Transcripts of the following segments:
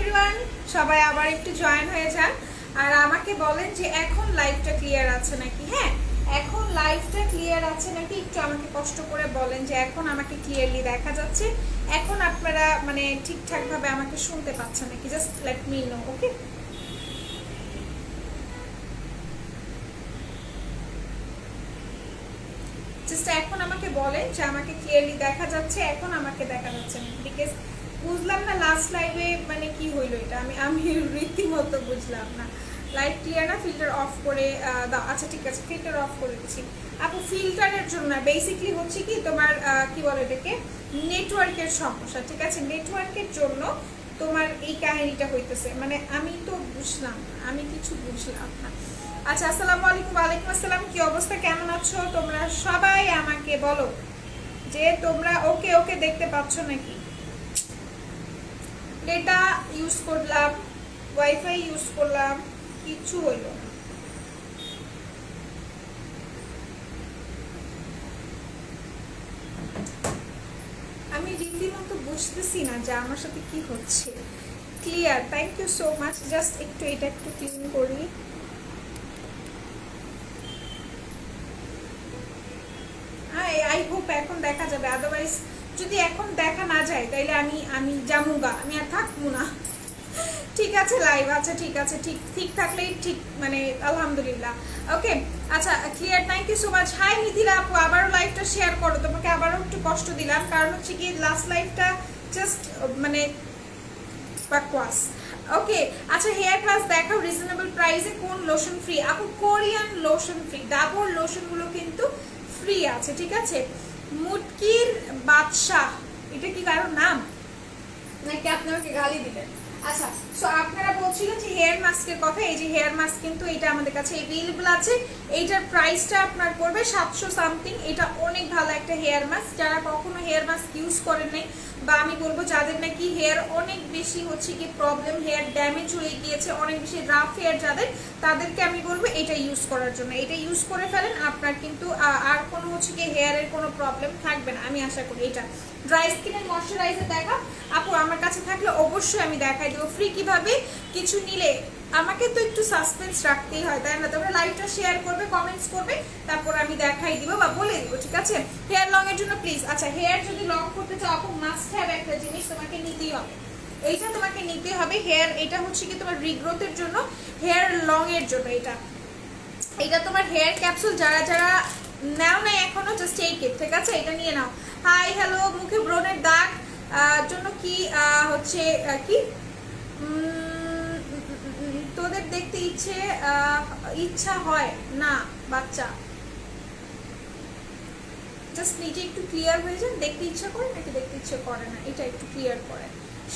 Everyone, সবাই আবার একটু জয়েন হয়ে যান আর আমাকে বলেন যে এখন লাইভটা ক্লিয়ার আছে নাকি। হ্যাঁ, এখন লাইভটা ক্লিয়ার আছে নাকি একটু আমাকে কষ্ট করে বলেন যে এখন আমাকে ক্লিয়ারলি দেখা যাচ্ছে, এখন আপনারা মানে ঠিকঠাকভাবে আমাকে শুনতে পাচ্ছেন নাকি। Just let me know. Okay, just এখন আমাকে বলেন যে আমাকে ক্লিয়ারলি দেখা যাচ্ছে, এখন আমাকে দেখা যাচ্ছে না। বিকজ বুঝলাম না লাস্ট লাইভে মানে কি হইলো, এটা আমি আমি রীতিমতো বুঝলাম না। লাইভ ক্লিয়ার না, ফিল্টার অফ করে দাও। আচ্ছা ঠিক আছে, ফিল্টার অফ করে দিচ্ছি আপু। ফিল্টারের জন্য বেসিকলি হচ্ছে কি তোমার কি বলে এটাকে, নেটওয়ার্কের সমস্যা। ঠিক আছে, নেটওয়ার্কের জন্য তোমার এই কাহিনীটা হইতেছে। মানে আমি তো বুঝলাম না, আমি কিছু বুঝলাম না। আচ্ছা, আসসালামু আলাইকুম। ওয়ালাইকুম আসসালাম। কি অবস্থা, কেমন আছো তোমরা সবাই? আমাকে বলো যে তোমরা ওকে ওকে দেখতে পাচ্ছ নাকি। ডেটা ইউজ করলাম, ওয়াইফাই ইউজ করলাম, কিচ্ছু হইল না। আমি রীতিমতো বুঝতেছি না যে আমার সাথে কি হচ্ছে। Clear, thank you so much. Just একটু এটা একটু ক্লিন করি। আই হোপ এখন দেখা যাবে, আদারওয়াইজ যদি এখন দেখা না যায় তাইলে আমি জামুগা, আমি আর থাকবো না। ঠিক আছে লাইভ, আচ্ছা ঠিক আছে, ঠিক ঠিক থাকলেই ঠিক, মানে আলহামদুলিল্লাহ। ওকে আচ্ছা clear, thank you so much. Hi Mithila আপু, আবারও লাইভটা শেয়ার করো। তোমাকে আবারও একটু কষ্ট দিলাম, কারণ হচ্ছে কি লাস্ট লাইভটা জাস্ট মানে বাকওয়াস। ওকে আচ্ছা, হেয়ার ক্লাস দেখাও রিজনেবল প্রাইসে, কোন লোশন ফ্রি আপু? কোরিয়ান লোশন ফ্রি, ডাবর লোশনগুলো কিন্তু ফ্রি আছে। ঠিক আছে, মুটকির বাদশাহ, এটা কি কারোর নাম নাকি আপনাকে গালি দিলেন? আচ্ছা, সো আপনারা বলছিলেন যে হেয়ার মাস্কের কথা। এই যে হেয়ার মাস্ক কিন্তু এটা আমাদের কাছে অ্যাভেলেবল আছে। এইটার প্রাইসটা আপনার পড়বে 700 সামথিং। এটা অনেক ভালো একটা হেয়ার মাস্ক। যারা কখনো হেয়ার মাস্ক ইউজ করেন নাই, বা আমি বলবো যাদের নাকি হেয়ার অনেক বেশি হচ্ছে কি প্রবলেম, হেয়ার ড্যামেজ হয়ে গিয়েছে, অনেক বেশি রাফ হেয়ার যাদের, তাদেরকে আমি বলবো এটা ইউজ করার জন্য। এটা ইউজ করে ফেলেন, আপনার কিন্তু আর কোনো হচ্ছে কি হেয়ারের কোনো প্রবলেম থাকবে না, আমি আশা করি। এটা ড্রাই স্কিনের ময়শ্চারাইজার দেখা আপু, আমার কাছে থাকলে অবশ্যই আমি দেখাই দেবো। ফ্রি কিভাবে কিছু নিলে আমাকে তো একটু সাসপেন্স রাখতেই হয়, তাই না? তোমরা লাইভটা শেয়ার করবে, কমেন্টস করবে, তারপর আমি দেখাই দিব বা বলে দিব। ঠিক আছে, হেয়ার লং এর জন্য প্লিজ। আচ্ছা, হেয়ার যদি লং করতে চাও আপু, মাস্ট হ্যাভ একটা জিনিস তোমাকে নিতেই হবে, এইটা তোমাকে নিতে হবে। হেয়ার এটা হচ্ছে কি তোমার রিগ্রোথের জন্য, হেয়ার লং এর জন্য। এটা তোমার হেয়ার ক্যাপসুল। যারা যারা নাও না এখনো, জাস্ট টেক ইট। ঠিক আছে, এটা নিয়ে নাও। হাই হ্যালো, মুখে ব্রণের দাগ জন্য কি হচ্ছে কি তোদের দেখতে ইচ্ছা হয় না বাচ্চা? জাস্ট নিজে একটু ক্লিয়ার হয়ে যান, দেখতে ইচ্ছা করে নাকি দেখতে ইচ্ছা করে না, এটা একটু ক্লিয়ার করে।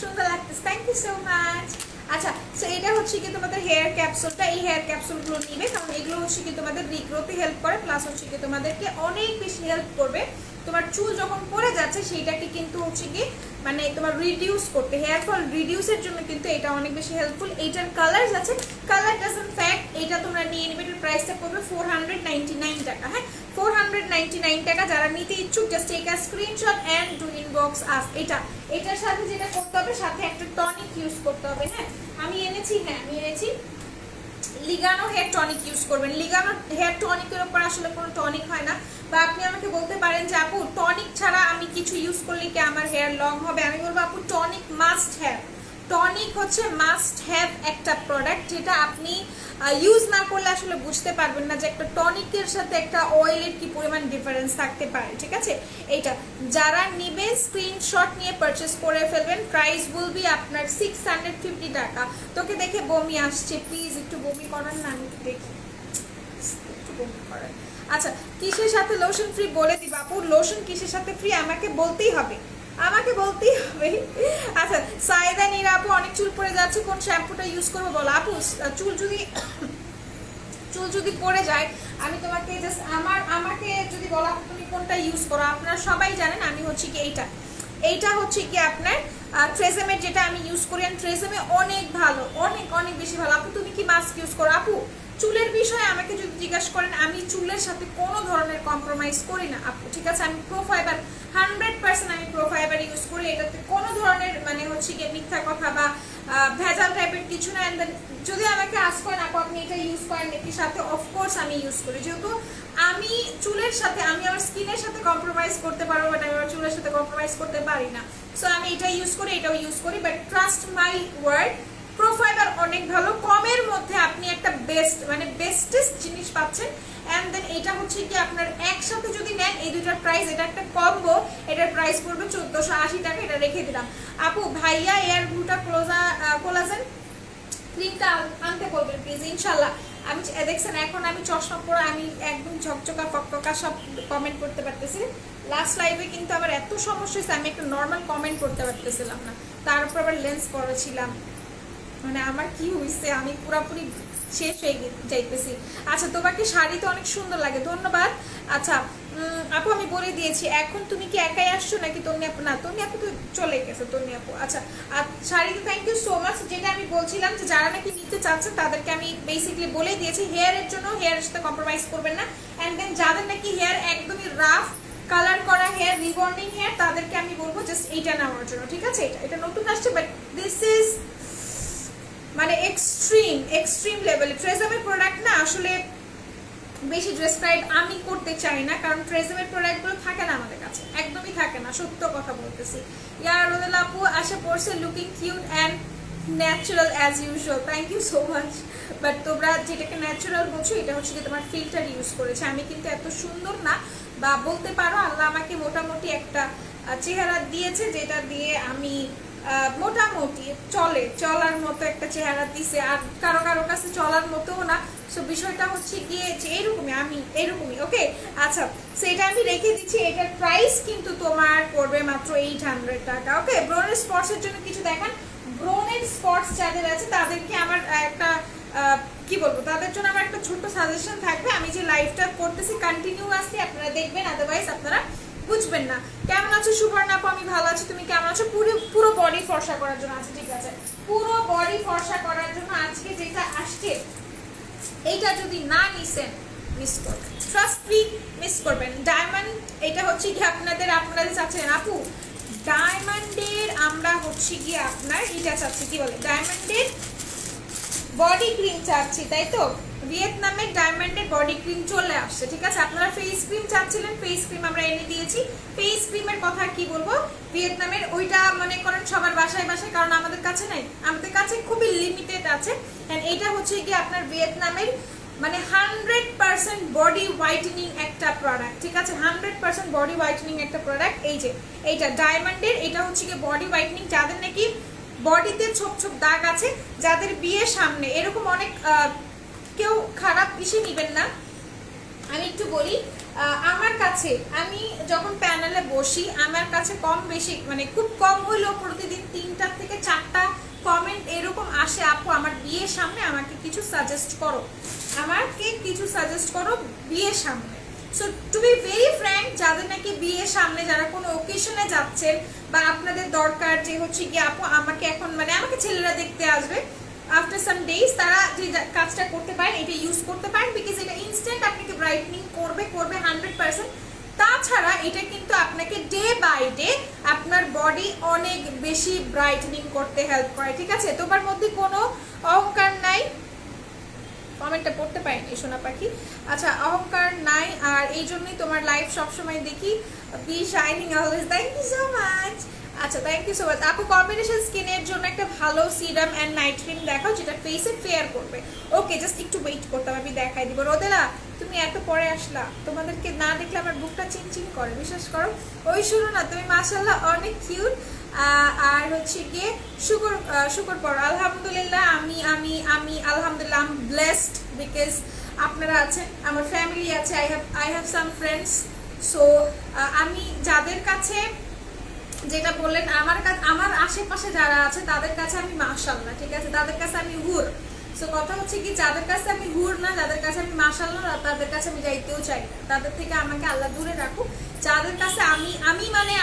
সুন্দর লাগতেছে, থ্যাংক ইউ সো মাচ। আচ্ছা, সো এটা হচ্ছে কি তোমাদের হেয়ার ক্যাপসুলটা। এই হেয়ার ক্যাপসুলগুলো নিবে, কারণ এগুলো হচ্ছে কি তোমাদের রিগ্রোথে হেল্প করে, প্লাস হচ্ছে কি তোমাদেরকে অনেক বেশি হেল্প করবে। তোমার চুল যখন পড়ে যাচ্ছে সেইটাকে কিন্তু হচ্ছে কি মানে তোমার রিডিউস করতে, হেয়ার ফল রিডিউসের জন্য কিন্তু এটা অনেক বেশি হেল্পফুল। এইটার কালার আছে, কালার ডাজন্ট ফ্যাক্ট। এটা তোমরা নিয়ে নেবে, এটার প্রাইসটা পড়বে 499 টাকা। হ্যাঁ, 499 টাকা। যারা নিতে ইচ্ছুক just take a screenshot and do inbox us. এটার সাথে যেটা করতে হবে, সাথে একটা টনিক ইউজ করতে হবে। হ্যাঁ আমি এনেছি লিগানো হেয়ার টনিক ইউজ করবেন। লিগানো হেয়ার টনিকের উপর আসলে কোনো টনিক হয় না, বা আপনি আমাকে বলতে পারেন যে আপু টনিক ছাড়া আমি কিছু ইউজ করলে কি আমার হেয়ার লং হবে? আমি বলবো আপু টনিক মাস্ট হ্যাভ। টনিক হচ্ছে মাস্ট হ্যাভ একটা প্রোডাক্ট, যেটা আপনি ইউজ না করলে আসলে বুঝতে পারবেন না যে একটা টনিকের সাথে একটা অয়েলের কি পরিমাণ ডিফারেন্স থাকতে পারে। ঠিক আছে, এইটা যারা নিবে স্ক্রিনশট নিয়ে পারচেস করে ফেলবেন। প্রাইস বলবি আপনার 650 টাকা। তোকে দেখে বমি আসছে, প্লিজ একটু বমি করার না, আমি একটু দেখি, একটু বমি করার। আচ্ছা, কিসের সাথে লোশন ফ্রি বলে দিব আপু? লোশন কিসের সাথে ফ্রি আমাকে বলতেই হবে, আমাকে বলতেই হবে। আচ্ছা, সাইদা নীরা আপু, অনেক চুল পড়ে যাচ্ছে, কোন শ্যাম্পুটা ইউজ করবো বলো? আপু চুল যদি পড়ে যায়, আমি তোমাকে জাস্ট আমাকে যদি বলো তুমি কোনটা ইউজ করো, আপনারা সবাই জানেন আমি হচ্ছে কি এইটা হচ্ছে কি আপনার ট্রেজেমের যেটা আমি ইউজ করি। ট্রেজেমে অনেক ভালো, অনেক অনেক বেশি ভালো। আপু তুমি কি মাস্ক ইউজ করো? আপু চুলের বিষয়ে আমাকে যদি জিজ্ঞাসা করেন, আমি চুলের সাথে কোনো ধরনের কম্প্রোমাইজ করি না আপু। ঠিক আছে, আমি প্রো ফাইবার 100% আমি প্রো ফাইবার ইউজ করি। এটাতে কোনো ধরনের মানে হচ্ছে গিয়ে মিথ্যা কথা বা ভেজাল টাইপের কিছু না। অ্যান্ড দেন যদি আমাকে আস্ক করেন আপু আপনি এটা ইউজ করেন নাকি সাথে, অফকোর্স আমি ইউজ করি, যেহেতু আমি চুলের সাথে আমি আমার স্কিনের সাথে কম্প্রোমাইজ করতে পারবো, বাট আমি আমার চুলের সাথে কম্প্রোমাইজ করতে পারি না। সো আমি এটা ইউজ করি, এটাও ইউজ করি, বাট ট্রাস্ট মাই ওয়ার্ড প্রোফাইবার অনেক ভালো, কমের মধ্যে আপনি একটা বেস্ট মানে বেস্টেস্ট জিনিস পাচ্ছেন। অ্যান্ড দেন এটা হচ্ছে কি আপনার একসাথে যদি নেন এই দুটার প্রাইস, এটা একটা কম্বো, এটার প্রাইস পড়বে 1480 টাকা। এটা রেখে দিলাম। আপু ভাইয়া এয়ার গ্লুটা কোলাজেন ক্রিমটা আনতে বলবেন প্লিজ, ইনশাল্লাহ। আমি দেখছেন এখন আমি চশমা পরে আমি একদম ঝকঝকা ফকফকা সব কমেন্ট করতে পারতেছি। লাস্ট লাইভে কিন্তু আবার এত সমস্যা হয়েছে আমি একটা নর্মাল কমেন্ট করতে পারতেছিলাম না, তার উপর আবার লেন্স পরেছিলাম, মানে আমার কি হয়েছে আমি পুরাপুরি শেষ হয়ে যাইতেছি। আচ্ছা তোমাকে শাড়ি তো অনেক সুন্দর লাগে, ধন্যবাদ। আচ্ছা আপু আমি বলে দিয়েছি, এখন তুমি কি একাই আসছো নাকি তন্নি আপু? না তন্নি আপু তো চলে গেছে তন্নি আপু। আচ্ছা আর শাড়ি তো থ্যাংক ইউ সো মাচ। যেটা আমি বলছিলাম যে যারা নাকি নিতে চাচ্ছেন তাদেরকে আমি বেসিক্যালি বলে দিয়েছি হেয়ারের জন্য হেয়ারের সাথে কম্প্রোমাইজ করবেন না। অ্যান্ড দেন যাদের নাকি হেয়ার একদমই রাফ কালার করা হেয়ার, রিবন্ডিং হেয়ার, তাদেরকে আমি বলবো জাস্ট এইটা নেওয়ার জন্য, ঠিক আছে? এটা নতুন আসছে, বাট দিস ইজ মানে এক্সট্রিম লেভেল। ট্রেজামের প্রোডাক্ট না আসলে বেশি ডেসক্রাইব আমি করতে চাই না, কারণ ট্রেজামের প্রোডাক্টগুলো থাকে না আমাদের কাছে, একদমই থাকে না, সত্য কথা বলতেছি। ইয়ার রোদেল আপু আশা পড়ছে looking cute and natural as usual, thank you so much. But তোমরা যেটাকে ন্যাচারাল বলছো এটা হচ্ছে যে তোমার ফিল্টার ইউজ করেছে, আমি কিন্তু এত সুন্দর না, বা বলতে পারো আল্লাহ আমাকে মোটামুটি একটা চেহারা দিয়েছে যেটা দিয়ে আমি মোটামুটি চলার মতো একটা চেহারা দিছে, আর কারো কারো কাছে চলার মতোও না। সো বিষয়টা হচ্ছে গিয়ে যে এরকমই আমি এরকমই, ওকে? আচ্ছা সেটা আমি রেখে দিচ্ছি। এটার প্রাইস কিন্তু তোমার পড়বে মাত্র 800 টাকা, ওকে? ব্রোনের স্পটসের জন্য কিছু দেখান। ব্রোনের স্পটস যাদের আছে তাদেরকে আমার একটা কি বলবো, তাদের জন্য আমার একটা ছোট্ট সাজেশন থাকবে। আমি যে লাইভটা করতেছি কন্টিনিউয়াসলি আপনারা দেখবেন, আদারওয়াইজ আপনারা বুঝবেন না। কেমন আছো সুবর্ণা আপু? আমি ভালো আছি, তুমি কেমন আছো? পুরো বডি ফর্সা করার জন্য আছে, ঠিক আছে? পুরো বডি ফর্সা করার জন্য আজকে যেটা আসছে এইটা যদি না নিছেন মিস করবেন, ট্রাস্ট মি মিস করবেন। ডায়মন্ড এটা হচ্ছে কি আপনারা চাচ্ছেন আপু ডায়মন্ডের, আমরা হচ্ছে কি আপনার এটা চাচ্ছি, কি বলে ডায়মন্ডের বডি ক্রিম চাচ্ছি, তাই তো? ভিয়েতনামের ডায়মন্ডের বডি ক্রিম চলে আসছে, ঠিক আছে? আপনারা ফেস ক্রিম চাচ্ছিলেন, ফেস ক্রিম আমরা এনে দিয়েছি। ফেস ক্রিমের কথা কি বলবো, ভিয়েতনামের ওইটা মনে করেন সবার বাসায়, কারণ আমাদের কাছে নাই, আমাদের কাছে খুবই লিমিটেড আছে। এন্ড এইটা হচ্ছে কি আপনার ভিয়েতনামের মানে 100% বডি হোয়াইটেনিং একটা প্রোডাক্ট, ঠিক আছে? 100% বডি হোয়াইটেনিং একটা প্রোডাক্ট। এই যে এইটা ডায়মন্ডের, এটা হচ্ছে কি বডি হোয়াইটেনিং। যাদের নাকি বডিতে ছোপ ছোপ দাগ আছে, যাদের বিয়ের সামনে এরকম অনেক, কেউ খারাপ ইসে নিবেন না। আমি একটু বলি, আমার কাছে আমি যখন প্যানেলে বসি আমার কাছে কম বেশি মানে খুব কম হলেও প্রতিদিন 3টা থেকে 4টা কমেন্ট এরকম আসে, আপু আমার বিয়ের সামনে আমাকে কিছু সাজেস্ট করো, বিয়ের সামনে। So to be very frank, যাদের নাকি বিয়ের সামনে, যারা কোনো ওকেশনে যাচ্ছেন বা আপনাদের দরকার যে হচ্ছে কি আপু আমাকে এখন মানে আমাকে ছেলেরা দেখতে আসবে আফটার সাম ডেজ, তারা যে কাজটা করতে পারেন, এটা ইউজ করতে পারেন, বিকজ এটা ইনস্ট্যান্ট আপনাকে ব্রাইটনিং করবে 100%। তাছাড়া এটা কিন্তু আপনাকে ডে বাই ডে আপনার বডি অনেক বেশি ব্রাইটনিং করতে হেল্প করে, ঠিক আছে? তোমার মধ্যে কোনো অহংকার নাই, কমেন্টটা পড়তে পারিনি সোনা পাখি। আচ্ছা অহংকার নাই, আর এই জন্যই তোমার লাইভ সবসময় দেখি, be shining always, thank you so much. আচ্ছা থ্যাংক ইউ সো মাচ আপু। কম্বিনেশন স্কিনের জন্য একটা ভালো সিরাম অ্যান্ড নাইট ক্রিম দেখাও যেটা ফেসে ফেয়ার করবে। ওকে জাস্ট একটু ওয়েট করতে হবে, আমি দেখাই দিব। রোদেলা তুমি এত পরে আসলা, তোমাদেরকে না দেখলে আমার বুকটা চিনচিন করে, বিশ্বাস করো। ওই শুনো না, তুমি মাশাআল্লাহ অনেক কিউট। আর হচ্ছে গিয়ে শুকর পড়ো। আলহামদুলিল্লাহ, আমি আলহামদুলিল্লাহ আই এম ব্লেসড বিকজ আপনারা আছেন, আমার ফ্যামিলি আছে, I have some friends. So আমি যাদের কাছে যেটা বললেন আমার আশেপাশে যারা আছে তাদের কাছে আমি মাশাআল্লাহ, ঠিক আছে? তাদের কাছে আমি হুর। সো কথা হচ্ছে কি, যাদের কাছে আমি হুর না, যাদের কাছে আমি মাশাআল্লাহ না, তাদের কাছে আমি যাইতেও চাই না, তাদের থেকে আমাকে আল্লাহ দূরে রাখুক। যাদের কাছে আমি মানে